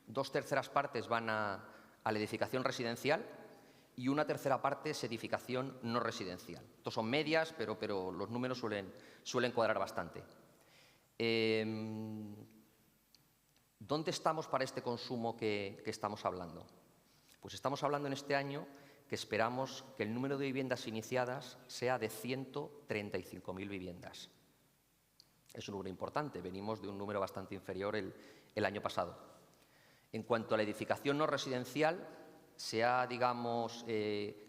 E: 2/3 partes van a la edificación residencial y una 1/3 parte es edificación no residencial. Estos son medias, pero los números suelen cuadrar bastante. ¿Dónde estamos para este consumo que estamos hablando? Pues estamos hablando en este año que esperamos que el número de viviendas iniciadas sea de 135.000 viviendas. Es un número importante, venimos de un número bastante inferior el año pasado. En cuanto a la edificación no residencial, se ha, digamos,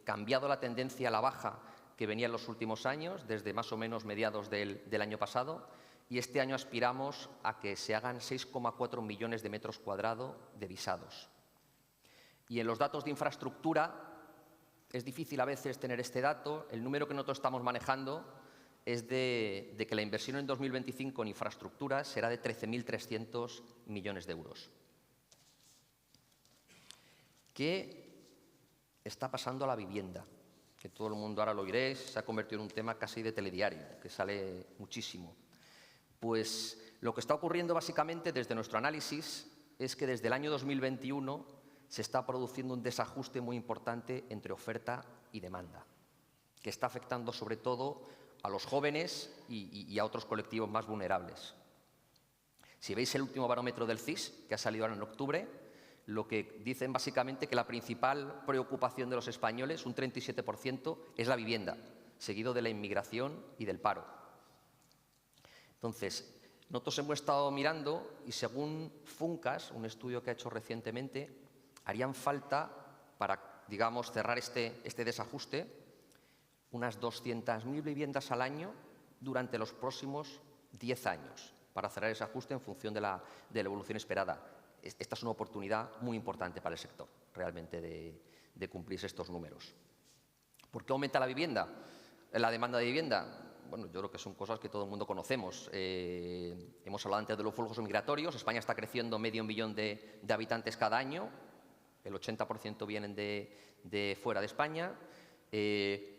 E: cambiado la tendencia a la baja que venía en los últimos años, desde más o menos mediados del año pasado, y este año aspiramos a que se hagan 6,4 millones de metros cuadrados de visados. Y en los datos de infraestructura, es difícil a veces tener este dato. El número que nosotros estamos manejando es de que la inversión en 2025 en infraestructuras será de 13.300 millones de euros. ¿Qué está pasando a la vivienda? Que todo el mundo ahora lo oiréis, se ha convertido en un tema casi de telediario, que sale muchísimo. Pues lo que está ocurriendo básicamente desde nuestro análisis es que desde el año 2021 se está produciendo un desajuste muy importante entre oferta y demanda, que está afectando sobre todo a los jóvenes y a otros colectivos más vulnerables. Si veis el último barómetro del CIS, que ha salido ahora en octubre, lo que dicen básicamente que la principal preocupación de los españoles, un 37%, es la vivienda, seguido de la inmigración y del paro. Entonces, nosotros hemos estado mirando y según Funcas, un estudio que ha hecho recientemente, harían falta para, digamos, cerrar este desajuste unas 200.000 viviendas al año durante los próximos 10 años para cerrar ese ajuste en función de la evolución esperada. Esta es una oportunidad muy importante para el sector, realmente, de cumplirse estos números. ¿Por qué aumenta la vivienda? La demanda de vivienda. Bueno, yo creo que son cosas que todo el mundo conocemos. Hemos hablado antes de los flujos migratorios. España está creciendo 500.000 de habitantes cada año. El 80% vienen de fuera de España.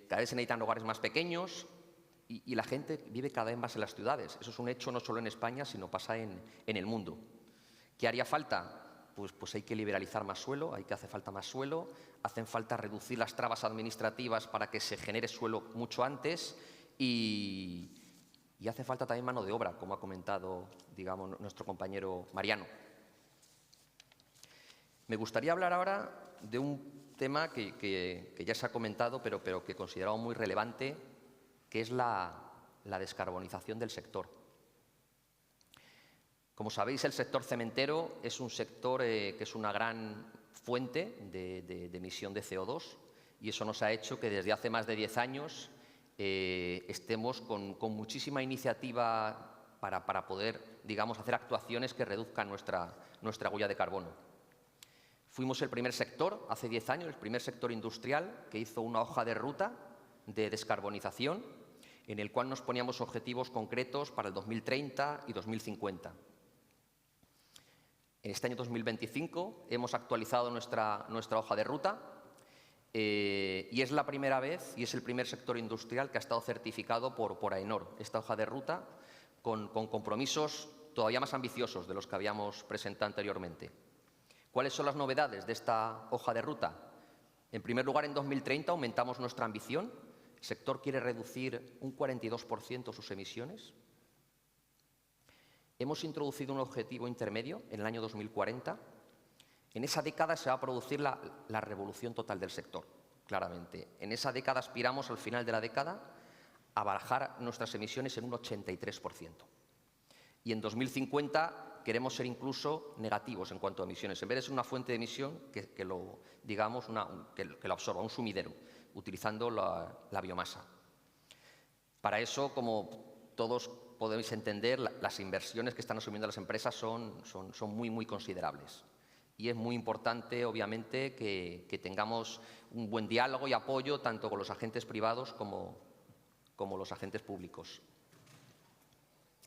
E: Cada vez se necesitan hogares más pequeños y la gente vive cada vez más en las ciudades. Eso es un hecho no solo en España, sino pasa en el mundo. ¿Qué haría falta? Pues hay que liberalizar más suelo, hace falta más suelo, hacen falta reducir las trabas administrativas para que se genere suelo mucho antes y hace falta también mano de obra, como ha comentado, digamos, nuestro compañero Mariano. Me gustaría hablar ahora de un tema que ya se ha comentado, pero que considerado muy relevante, que es la descarbonización del sector. Como sabéis, el sector cementero es un sector que es una gran fuente de emisión de CO2 y eso nos ha hecho que desde hace más de 10 años estemos con muchísima iniciativa para poder, digamos, hacer actuaciones que reduzcan nuestra huella de carbono. Fuimos el primer sector, hace 10 años, el primer sector industrial que hizo una hoja de ruta de descarbonización en el cual nos poníamos objetivos concretos para el 2030 y 2050. En este año 2025 hemos actualizado nuestra hoja de ruta y es la primera vez y es el primer sector industrial que ha estado certificado por AENOR, esta hoja de ruta con compromisos todavía más ambiciosos de los que habíamos presentado anteriormente. ¿Cuáles son las novedades de esta hoja de ruta? En primer lugar, en 2030 aumentamos nuestra ambición. El sector quiere reducir un 42% sus emisiones. Hemos introducido un objetivo intermedio en el año 2040. En esa década se va a producir la revolución total del sector, claramente. En esa década aspiramos, al final de la década, a bajar nuestras emisiones en un 83%. Y en 2050 queremos ser incluso negativos en cuanto a emisiones. En vez de ser una fuente de emisión, que lo absorba, un sumidero, utilizando la biomasa. Para eso, como todos podéis entender, las inversiones que están asumiendo las empresas son muy, muy considerables. Y es muy importante, obviamente, que tengamos un buen diálogo y apoyo tanto con los agentes privados como los agentes públicos.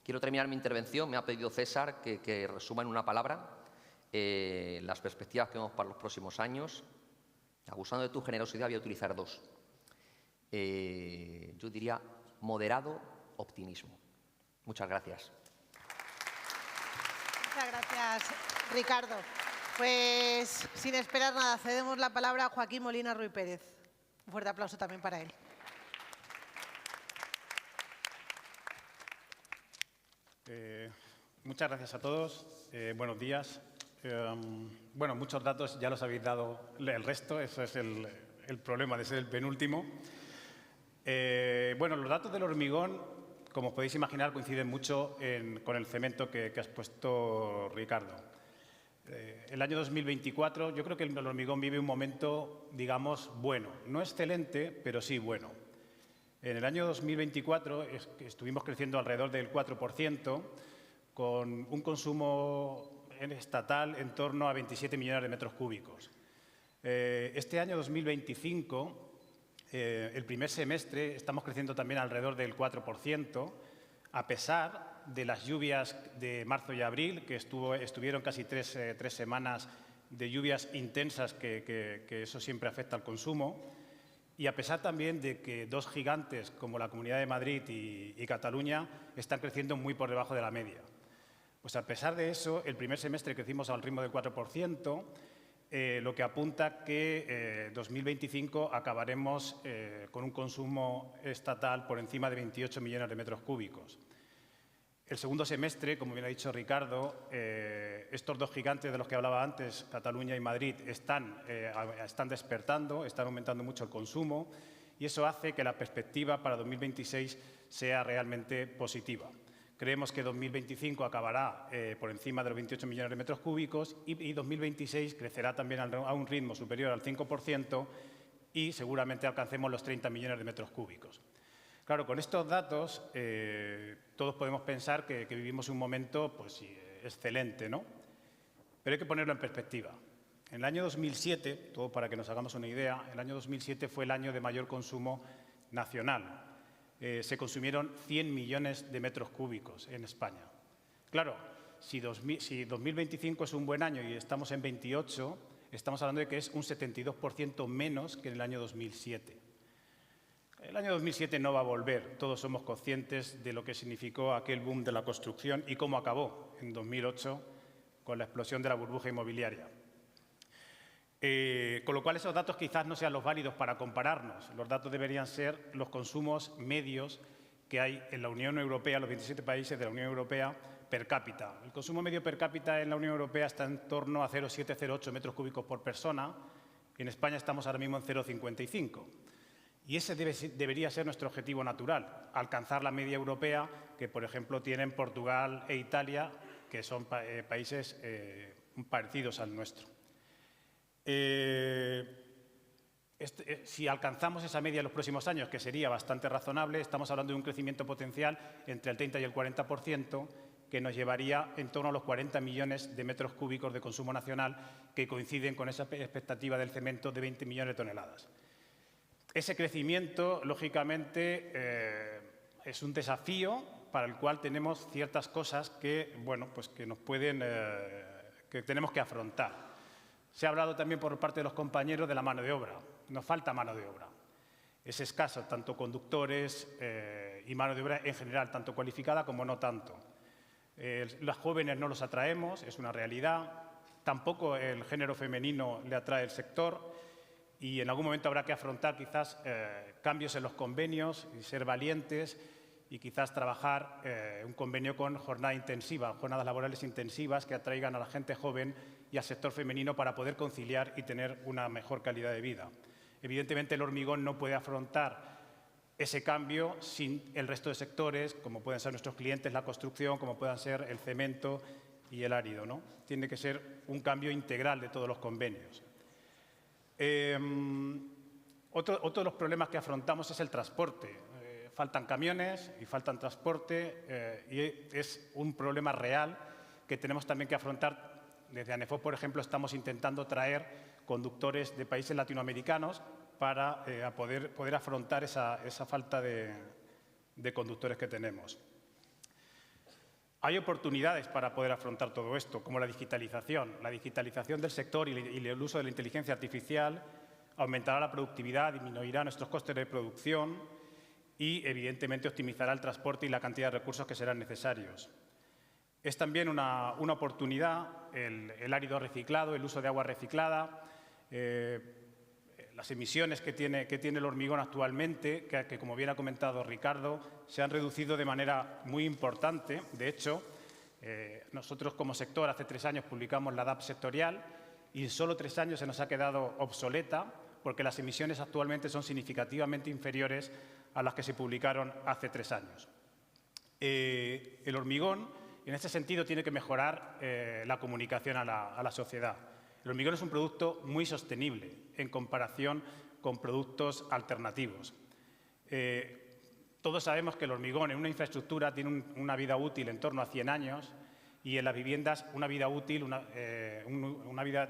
E: Quiero terminar mi intervención. Me ha pedido César que resuma en una palabra las perspectivas que vemos para los próximos años. Abusando de tu generosidad, voy a utilizar dos. Yo diría moderado optimismo. Muchas gracias.
A: Muchas gracias, Ricardo. Pues, sin esperar nada, cedemos la palabra a Joaquín Molina Ruiz Pérez. Un fuerte aplauso también para él.
F: Muchas gracias a todos. Buenos días. Bueno, muchos datos ya los habéis dado el resto. Eso es el problema de ser el penúltimo. Bueno, los datos del hormigón, como os podéis imaginar, coinciden mucho con el cemento que has puesto, Ricardo. El año 2024, yo creo que el hormigón vive un momento, digamos, bueno. No excelente, pero sí bueno. En el año 2024 estuvimos creciendo alrededor del 4%, con un consumo estatal en torno a 27 millones de metros cúbicos. Este año 2025, el primer semestre, estamos creciendo también alrededor del 4%, a pesar de las lluvias de marzo y abril, que estuvieron casi tres semanas de lluvias intensas, que eso siempre afecta al consumo. Y a pesar también de que dos gigantes como la Comunidad de Madrid y Cataluña están creciendo muy por debajo de la media. Pues a pesar de eso, el primer semestre crecimos al ritmo del 4%, lo que apunta que 2025 acabaremos con un consumo estatal por encima de 28 millones de metros cúbicos. El segundo semestre, como bien ha dicho Ricardo, estos dos gigantes de los que hablaba antes, Cataluña y Madrid, están despertando, están aumentando mucho el consumo y eso hace que la perspectiva para 2026 sea realmente positiva. Creemos que 2025 acabará por encima de los 28 millones de metros cúbicos y 2026 crecerá también a un ritmo superior al 5% y seguramente alcancemos los 30 millones de metros cúbicos. Claro, con estos datos todos podemos pensar que vivimos un momento pues, excelente, ¿no? Pero hay que ponerlo en perspectiva. En el año 2007, todo para que nos hagamos una idea, el año 2007 fue el año de mayor consumo nacional. Se consumieron 100 millones de metros cúbicos en España. Claro, si 2025 es un buen año y estamos en 28, estamos hablando de que es un 72% menos que en el año 2007. El año 2007 no va a volver, todos somos conscientes de lo que significó aquel boom de la construcción y cómo acabó en 2008 con la explosión de la burbuja inmobiliaria. Con lo cual esos datos quizás no sean los válidos para compararnos. Los datos deberían ser los consumos medios que hay en la Unión Europea, los 27 países de la Unión Europea per cápita. El consumo medio per cápita en la Unión Europea está en torno a 0,7-0,8 metros cúbicos por persona. En España estamos ahora mismo en 0,55. Y ese debería ser nuestro objetivo natural, alcanzar la media europea que, por ejemplo, tienen Portugal e Italia, que son países parecidos al nuestro. Si alcanzamos esa media en los próximos años, que sería bastante razonable, estamos hablando de un crecimiento potencial entre el 30 y el 40%, que nos llevaría en torno a los 40 millones de metros cúbicos de consumo nacional, que coinciden con esa expectativa del cemento de 20 millones de toneladas. Ese crecimiento, lógicamente, es un desafío para el cual tenemos ciertas cosas que, bueno, pues que tenemos que afrontar. Se ha hablado también por parte de los compañeros de la mano de obra. Nos falta mano de obra. Es escaso, tanto conductores y mano de obra en general, tanto cualificada como no tanto. Los jóvenes no los atraemos, es una realidad. Tampoco el género femenino le atrae el sector. Y en algún momento habrá que afrontar quizás cambios en los convenios y ser valientes y quizás trabajar un convenio con jornada intensiva, jornadas laborales intensivas que atraigan a la gente joven y al sector femenino para poder conciliar y tener una mejor calidad de vida. Evidentemente el hormigón no puede afrontar ese cambio sin el resto de sectores, como pueden ser nuestros clientes, la construcción, como puedan ser el cemento y el árido, ¿no? Tiene que ser un cambio integral de todos los convenios. Otro de los problemas que afrontamos es el transporte. Faltan camiones y faltan transporte y es un problema real que tenemos también que afrontar. Desde ANEFOP, por ejemplo, estamos intentando traer conductores de países latinoamericanos para poder afrontar esa falta de conductores que tenemos. Hay oportunidades para poder afrontar todo esto, como la digitalización. La digitalización del sector y el uso de la inteligencia artificial aumentará la productividad, disminuirá nuestros costes de producción y, evidentemente, optimizará el transporte y la cantidad de recursos que serán necesarios. Es también una oportunidad el árido reciclado, el uso de agua reciclada, las emisiones que tiene el hormigón actualmente, que como bien ha comentado Ricardo, se han reducido de manera muy importante. De hecho, nosotros como sector hace 3 años publicamos la DAP sectorial y en solo 3 años se nos ha quedado obsoleta porque las emisiones actualmente son significativamente inferiores a las que se publicaron hace 3 años. El hormigón, en este sentido, tiene que mejorar la comunicación a la sociedad. El hormigón es un producto muy sostenible en comparación con productos alternativos. Todos sabemos que el hormigón en una infraestructura tiene una vida útil en torno a 100 años y en las viviendas una vida útil, una vida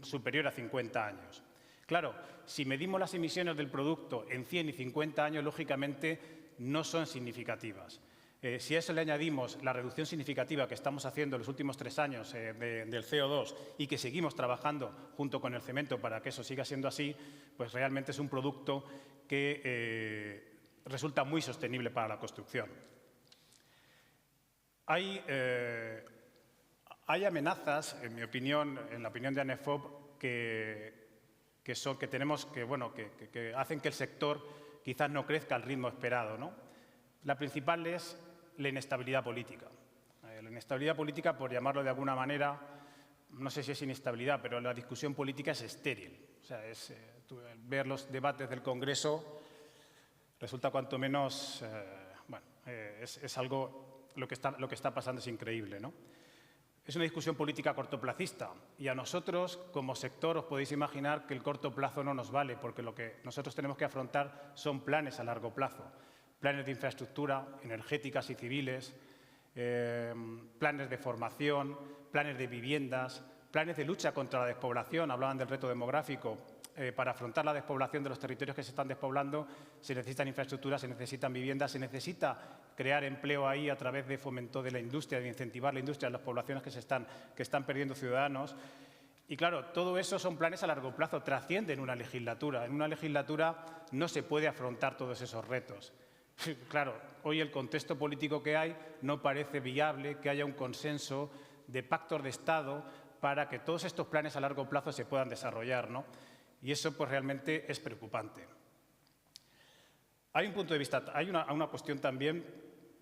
F: superior a 50 años. Claro, si medimos las emisiones del producto en 100 y 50 años, lógicamente no son significativas. Si a eso le añadimos la reducción significativa que estamos haciendo en los últimos 3 años del CO2 y que seguimos trabajando junto con el cemento para que eso siga siendo así, pues realmente es un producto que resulta muy sostenible para la construcción. Hay amenazas, en mi opinión, en la opinión de ANEFOP, que hacen que el sector quizás no crezca al ritmo esperado, ¿no? La principal es la inestabilidad política. La inestabilidad política, por llamarlo de alguna manera, no sé si es inestabilidad, pero la discusión política es estéril. O sea, ver los debates del Congreso resulta cuanto menos, es algo, lo que está pasando es increíble, ¿no? Es una discusión política cortoplacista y a nosotros, como sector, os podéis imaginar que el corto plazo no nos vale, porque lo que nosotros tenemos que afrontar son planes a largo plazo, planes de infraestructura, energéticas y civiles, planes de formación, planes de viviendas, planes de lucha contra la despoblación. Hablaban del reto demográfico. Para afrontar la despoblación de los territorios que se están despoblando se necesitan infraestructuras, se necesitan viviendas, se necesita crear empleo ahí a través de fomento de la industria, de incentivar la industria en las poblaciones que están perdiendo ciudadanos. Y claro, todo eso son planes a largo plazo, trascienden una legislatura. En una legislatura no se puede afrontar todos esos retos. Claro, hoy el contexto político que hay no parece viable que haya un consenso de pactos de Estado para que todos estos planes a largo plazo se puedan desarrollar, ¿no? Y eso pues realmente es preocupante. Hay un punto de vista, hay una cuestión también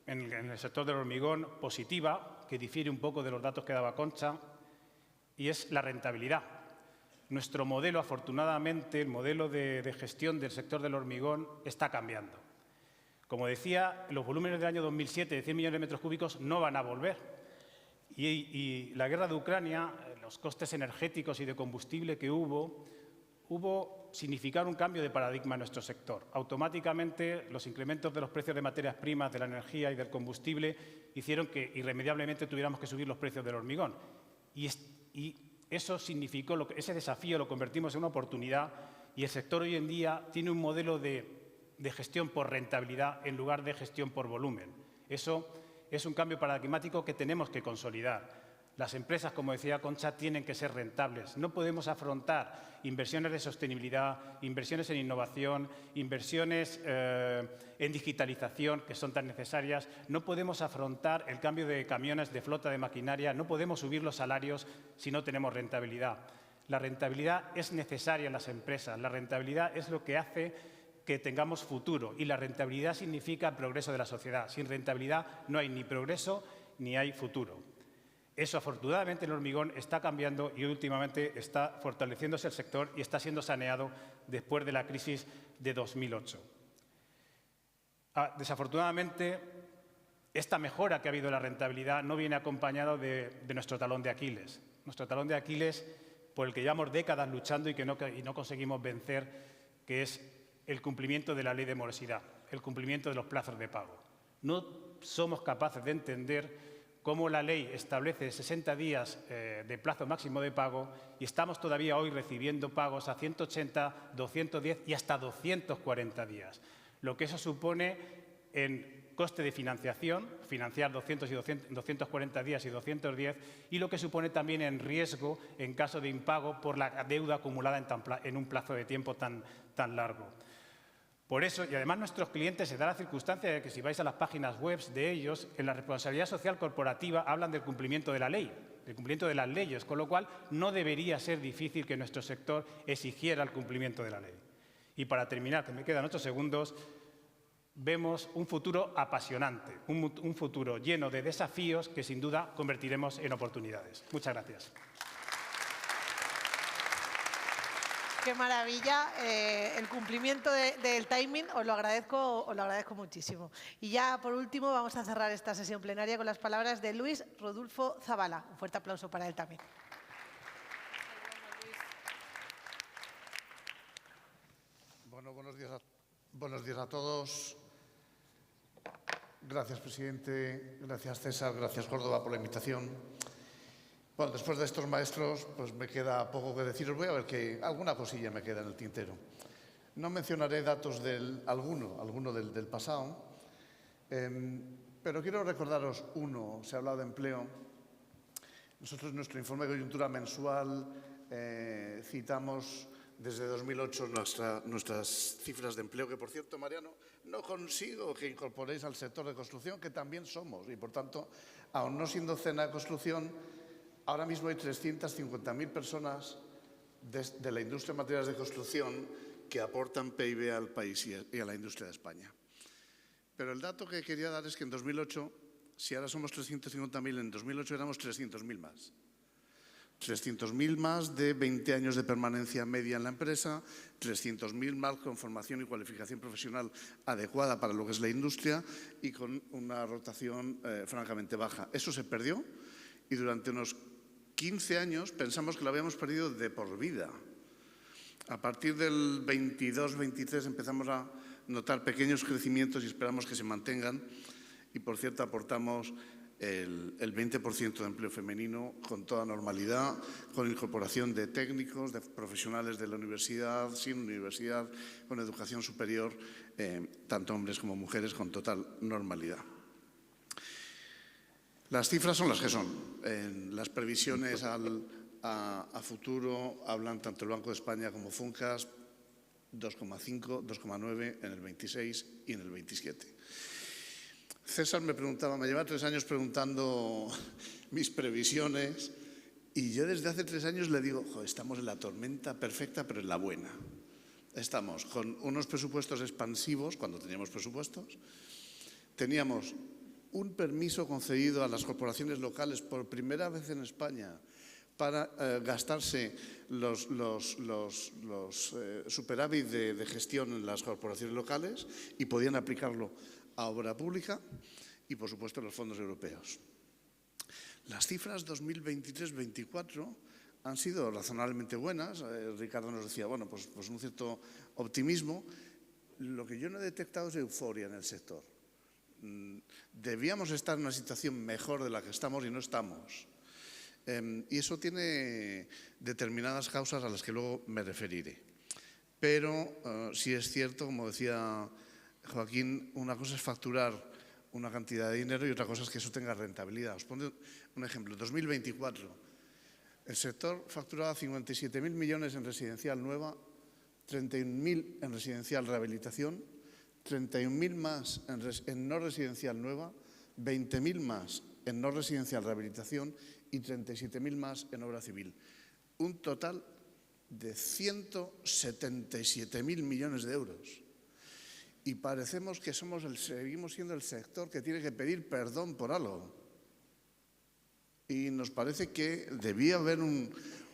F: en el sector del hormigón positiva, que difiere un poco de los datos que daba Concha, y es la rentabilidad. Nuestro modelo, afortunadamente, el modelo de gestión del sector del hormigón está cambiando. Como decía, los volúmenes del año 2007 de 100 millones de metros cúbicos no van a volver. Y la guerra de Ucrania, los costes energéticos y de combustible que hubo significar un cambio de paradigma en nuestro sector. Automáticamente, los incrementos de los precios de materias primas, de la energía y del combustible hicieron que irremediablemente tuviéramos que subir los precios del hormigón. Y eso significó, ese desafío lo convertimos en una oportunidad y el sector hoy en día tiene un modelo de gestión por rentabilidad en lugar de gestión por volumen. Eso es un cambio paradigmático que tenemos que consolidar. Las empresas, como decía Concha, tienen que ser rentables. No podemos afrontar inversiones de sostenibilidad, inversiones en innovación, inversiones en digitalización, que son tan necesarias. No podemos afrontar el cambio de camiones, de flota de maquinaria. No podemos subir los salarios si no tenemos rentabilidad. La rentabilidad es necesaria en las empresas. La rentabilidad es lo que hace que tengamos futuro. Y la rentabilidad significa progreso de la sociedad. Sin rentabilidad no hay ni progreso ni hay futuro. Eso, afortunadamente, el hormigón está cambiando y últimamente está fortaleciéndose el sector y está siendo saneado después de la crisis de 2008. Desafortunadamente, esta mejora que ha habido en la rentabilidad no viene acompañada de nuestro talón de Aquiles. Nuestro talón de Aquiles, por el que llevamos décadas luchando y no conseguimos vencer, que es el cumplimiento de la ley de morosidad, el cumplimiento de los plazos de pago. No somos capaces de entender cómo la ley establece 60 días de plazo máximo de pago y estamos todavía hoy recibiendo pagos a 180, 210 y hasta 240 días. Lo que eso supone en coste de financiación, financiar 200 y 240 días y 210, y lo que supone también en riesgo en caso de impago por la deuda acumulada en un plazo de tiempo tan largo. Por eso, y además nuestros clientes, se da la circunstancia de que si vais a las páginas web de ellos, en la responsabilidad social corporativa hablan del cumplimiento de la ley, del cumplimiento de las leyes, con lo cual no debería ser difícil que nuestro sector exigiera el cumplimiento de la ley. Y para terminar, que me quedan 8 segundos, vemos un futuro apasionante, un futuro lleno de desafíos que sin duda convertiremos en oportunidades. Muchas gracias.
A: Qué maravilla, el cumplimiento del timing, os lo agradezco muchísimo. Y ya por último vamos a cerrar esta sesión plenaria con las palabras de Luis Rodolfo Zavala. Un fuerte aplauso para él también.
G: Bueno, buenos días a todos. Gracias, presidente. Gracias, César. Gracias, Córdoba, por la invitación. Bueno, después de estos maestros, pues me queda poco que deciros. Voy a ver que alguna cosilla me queda en el tintero. No mencionaré datos alguno del pasado, pero quiero recordaros uno. Se ha hablado de empleo. Nosotros en nuestro informe de coyuntura mensual citamos desde 2008 nuestras cifras de empleo, que por cierto, Mariano, no consigo que incorporéis al sector de construcción, que también somos, y por tanto, aun no siendo cena de construcción, ahora mismo hay 350.000 personas de la industria de materiales de construcción que aportan PIB al país y a la industria de España. Pero el dato que quería dar es que en 2008 Si ahora somos 350.000, en 2008 éramos 300.000 más. 300.000 más de 20 años de permanencia media en la empresa, 300.000 más con formación y cualificación profesional adecuada para lo que es la industria y con una rotación francamente baja. Eso se perdió y durante unos 15 años pensamos que lo habíamos perdido de por vida. A partir del 22-23 empezamos a notar pequeños crecimientos y esperamos que se mantengan. Y, por cierto, aportamos el 20% de empleo femenino con toda normalidad, con incorporación de técnicos, de profesionales de la universidad, sin universidad, con educación superior, tanto hombres como mujeres, con total normalidad. Las cifras son las que son. Las previsiones a futuro hablan tanto el Banco de España como Funcas, 2,5, 2,9 en el 26 y en el 27. César me preguntaba, me lleva 3 años preguntando mis previsiones y yo desde hace 3 años le digo, estamos en la tormenta perfecta, pero en la buena. Estamos con unos presupuestos expansivos, cuando teníamos presupuestos. Teníamos un permiso concedido a las corporaciones locales por primera vez en España para gastarse los superávit de gestión en las corporaciones locales y podían aplicarlo a obra pública y, por supuesto, los fondos europeos. Las cifras 2023-24 han sido razonablemente buenas. Ricardo nos decía, bueno, pues un cierto optimismo. Lo que yo no he detectado es euforia en el sector. Debíamos estar en una situación mejor de la que estamos y no estamos. Y eso tiene determinadas causas a las que luego me referiré. Pero sí es cierto, como decía Joaquín, una cosa es facturar una cantidad de dinero y otra cosa es que eso tenga rentabilidad. Os pongo un ejemplo. 2024, el sector facturaba 57.000 millones en residencial nueva, 31.000 en residencial rehabilitación, 31.000 más en no residencial nueva, 20.000 más en no residencial rehabilitación y 37.000 más en obra civil. Un total de 177.000 millones de euros. Y parecemos que seguimos siendo el sector que tiene que pedir perdón por algo. Y nos parece que debía haber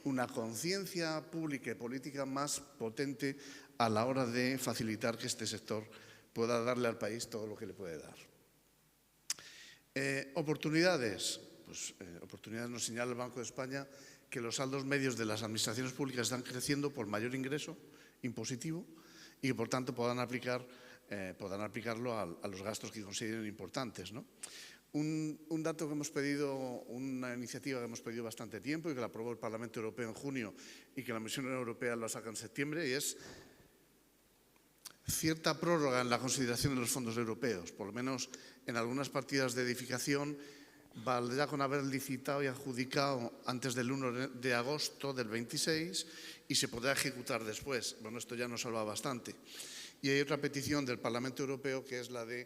G: una conciencia pública y política más potente a la hora de facilitar que este sector pueda darle al país todo lo que le puede dar. Oportunidades. Oportunidades nos señala el Banco de España que los saldos medios de las administraciones públicas están creciendo por mayor ingreso impositivo y que, por tanto, podrán aplicarlo a los gastos que consideren importantes, ¿no? Un dato que hemos pedido, una iniciativa que hemos pedido bastante tiempo y que la aprobó el Parlamento Europeo en junio y que la Comisión Europea lo saca en septiembre, y es cierta prórroga en la consideración de los fondos europeos. Por lo menos en algunas partidas de edificación valdrá con haber licitado y adjudicado antes del 1 de agosto del 26 y se podrá ejecutar después. Bueno, esto ya nos salva bastante. Y hay otra petición del Parlamento Europeo que es la de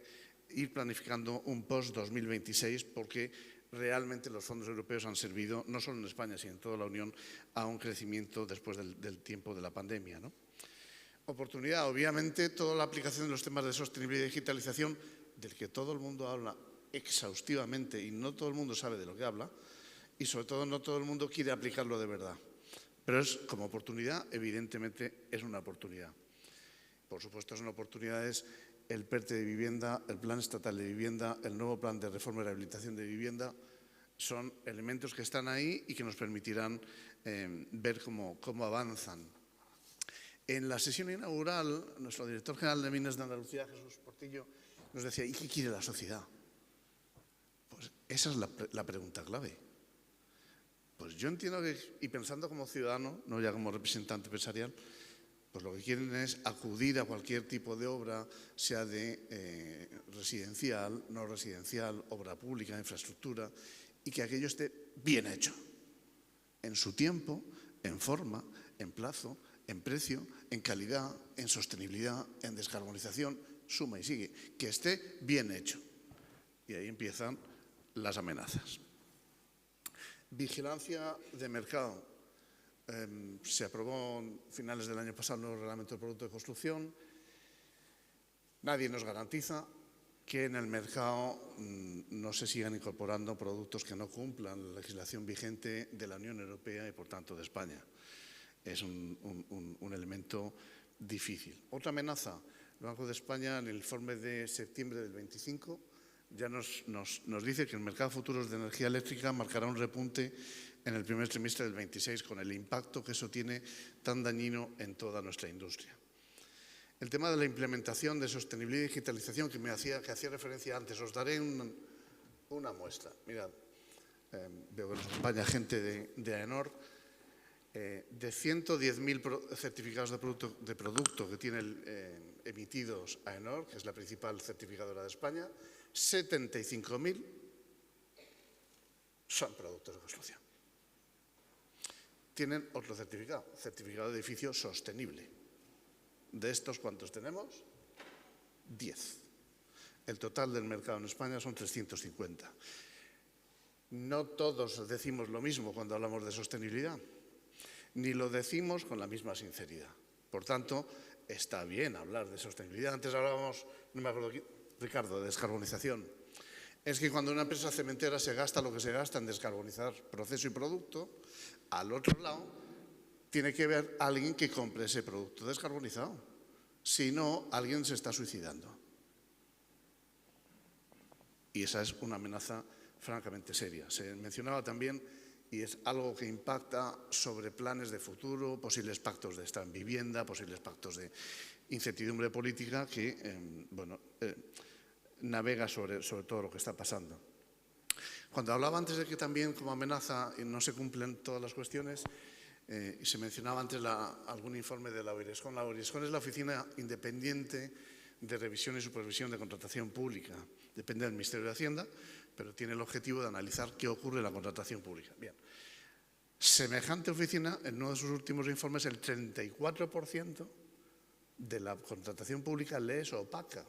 G: ir planificando un post-2026 porque realmente los fondos europeos han servido, no solo en España, sino en toda la Unión, a un crecimiento después del tiempo de la pandemia, ¿no? Oportunidad, obviamente, toda la aplicación de los temas de sostenibilidad y digitalización, del que todo el mundo habla exhaustivamente y no todo el mundo sabe de lo que habla y, sobre todo, no todo el mundo quiere aplicarlo de verdad. Pero como oportunidad, evidentemente, es una oportunidad. Por supuesto, son oportunidades el PERTE de vivienda, el Plan Estatal de Vivienda, el nuevo Plan de Reforma y Rehabilitación de Vivienda. Son elementos que están ahí y que nos permitirán ver cómo avanzan. En la sesión inaugural, nuestro director general de Minas de Andalucía, Jesús Portillo, nos decía, ¿y qué quiere la sociedad? Pues esa es la pregunta clave. Pues yo entiendo que, y pensando como ciudadano, no ya como representante empresarial, pues lo que quieren es acudir a cualquier tipo de obra, sea de residencial, no residencial, obra pública, infraestructura, y que aquello esté bien hecho, en su tiempo, en forma, en plazo, en precio, en calidad, en sostenibilidad, en descarbonización, suma y sigue, que esté bien hecho. Y ahí empiezan las amenazas. Vigilancia de mercado. Se aprobó a finales del año pasado el nuevo reglamento del producto de construcción. Nadie nos garantiza que en el mercado no se sigan incorporando productos que no cumplan la legislación vigente de la Unión Europea y, por tanto, de España. Es un elemento difícil. Otra amenaza, el Banco de España, en el informe de septiembre del 25, ya nos dice que el mercado de futuros de energía eléctrica marcará un repunte en el primer trimestre del 26, con el impacto que eso tiene tan dañino en toda nuestra industria. El tema de la implementación de sostenibilidad y digitalización que hacía referencia antes, os daré una muestra. Mirad, veo que nos acompaña gente de AENOR. De 110.000 certificados de producto que tiene emitidos AENOR, que es la principal certificadora de España, 75.000 son productos de construcción. Tienen otro certificado, certificado de edificio sostenible. De estos, ¿cuántos tenemos? 10. El total del mercado en España son 350. No todos decimos lo mismo cuando hablamos de sostenibilidad, ni lo decimos con la misma sinceridad. Por tanto, está bien hablar de sostenibilidad. Antes hablábamos, no me acuerdo, Ricardo, de descarbonización. Es que cuando una empresa cementera se gasta lo que se gasta en descarbonizar proceso y producto, al otro lado tiene que haber alguien que compre ese producto descarbonizado. Si no, alguien se está suicidando. Y esa es una amenaza francamente seria. Se mencionaba también, y es algo que impacta sobre planes de futuro, posibles pactos de estar en vivienda, posibles pactos de incertidumbre política que navega sobre todo lo que está pasando. Cuando hablaba antes de que también como amenaza no se cumplen todas las cuestiones, y se mencionaba antes algún informe de la OIRESCON. La OIRESCON es la Oficina Independiente de Revisión y Supervisión de Contratación Pública. Depende del Ministerio de Hacienda, pero tiene el objetivo de analizar qué ocurre en la contratación pública. Bien, semejante oficina, en uno de sus últimos informes, el 34% de la contratación pública le es opaca.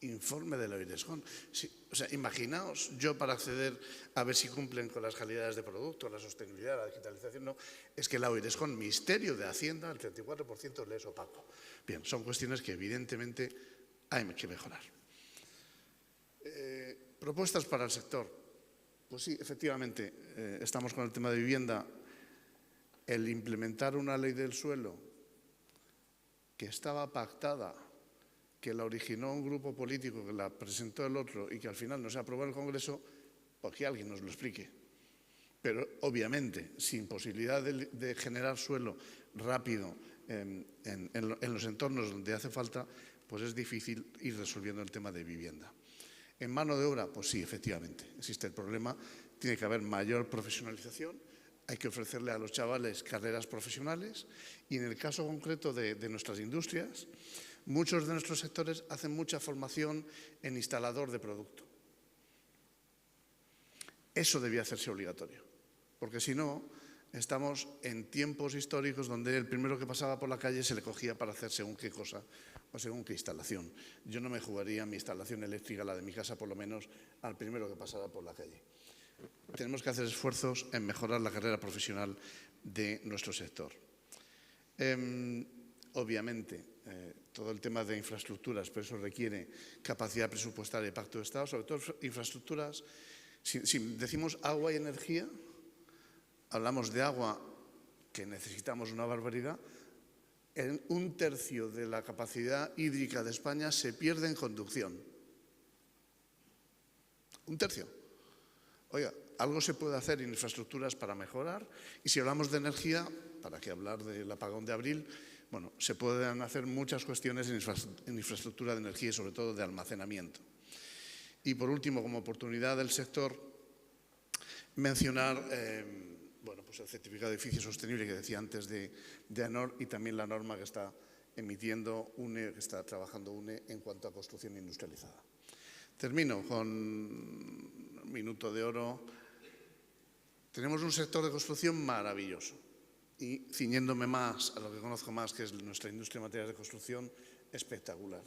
G: Informe de la OIRESCON. Sí, o sea, imaginaos, yo para acceder a ver si cumplen con las calidades de producto, la sostenibilidad, la digitalización, no, es que la OIRESCON, Ministerio de Hacienda, el 34% le es opaco. Bien, son cuestiones que evidentemente hay que mejorar. Propuestas para el sector. Pues sí, efectivamente, estamos con el tema de vivienda. El implementar una ley del suelo que estaba pactada, que la originó un grupo político, que la presentó el otro y que al final no se aprobó en el Congreso, pues que alguien nos lo explique. Pero obviamente, sin posibilidad de generar suelo rápido en los entornos donde hace falta, pues es difícil ir resolviendo el tema de vivienda. En mano de obra, pues sí, efectivamente, existe el problema. Tiene que haber mayor profesionalización, hay que ofrecerle a los chavales carreras profesionales y en el caso concreto de nuestras industrias, muchos de nuestros sectores hacen mucha formación en instalador de producto. Eso debía hacerse obligatorio, porque si no, estamos en tiempos históricos donde el primero que pasaba por la calle se le cogía para hacer según qué cosa o según qué instalación. Yo no me jugaría mi instalación eléctrica, la de mi casa por lo menos, al primero que pasara por la calle. Tenemos que hacer esfuerzos en mejorar la carrera profesional de nuestro sector. Obviamente, todo el tema de infraestructuras, pero eso requiere capacidad presupuestaria y pacto de Estado, sobre todo infraestructuras. Si decimos agua y energía, hablamos de agua, que necesitamos una barbaridad. En 1/3 de la capacidad hídrica de España se pierde en conducción. 1/3. Oiga, algo se puede hacer en infraestructuras para mejorar. Y si hablamos de energía, ¿para qué hablar del apagón de abril? Bueno, se pueden hacer muchas cuestiones en infraestructura de energía y sobre todo de almacenamiento. Y por último, como oportunidad del sector, mencionar pues el certificado de edificio sostenible que decía antes de AENOR y también la norma que está emitiendo UNE, que está trabajando UNE en cuanto a construcción industrializada. Termino con un minuto de oro. Tenemos un sector de construcción maravilloso y ciñéndome más a lo que conozco más, que es nuestra industria de materiales de construcción, espectacular.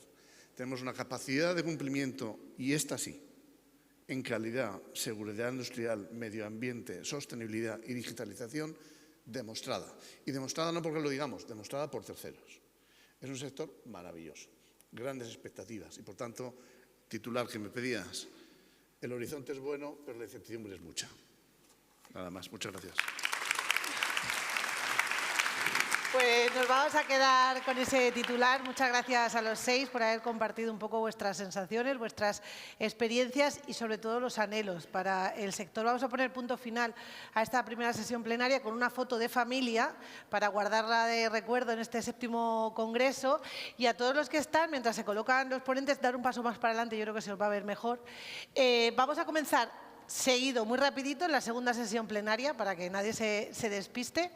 G: Tenemos una capacidad de cumplimiento, y esta sí, en calidad, seguridad industrial, medio ambiente, sostenibilidad y digitalización, demostrada. Y demostrada no porque lo digamos, demostrada por terceros. Es un sector maravilloso, grandes expectativas y, por tanto, titular que me pedías. El horizonte es bueno, pero la incertidumbre es mucha. Nada más. Muchas gracias.
A: Pues nos vamos a quedar con ese titular. Muchas gracias a los 6 por haber compartido un poco vuestras sensaciones, vuestras experiencias y sobre todo los anhelos para el sector. Vamos a poner punto final a esta primera sesión plenaria con una foto de familia para guardarla de recuerdo en este 7º congreso, y a todos los que están, mientras se colocan los ponentes, dar un paso más para adelante, yo creo que se os va a ver mejor. Vamos a comenzar seguido, muy rapidito, en la segunda sesión plenaria para que nadie se despiste.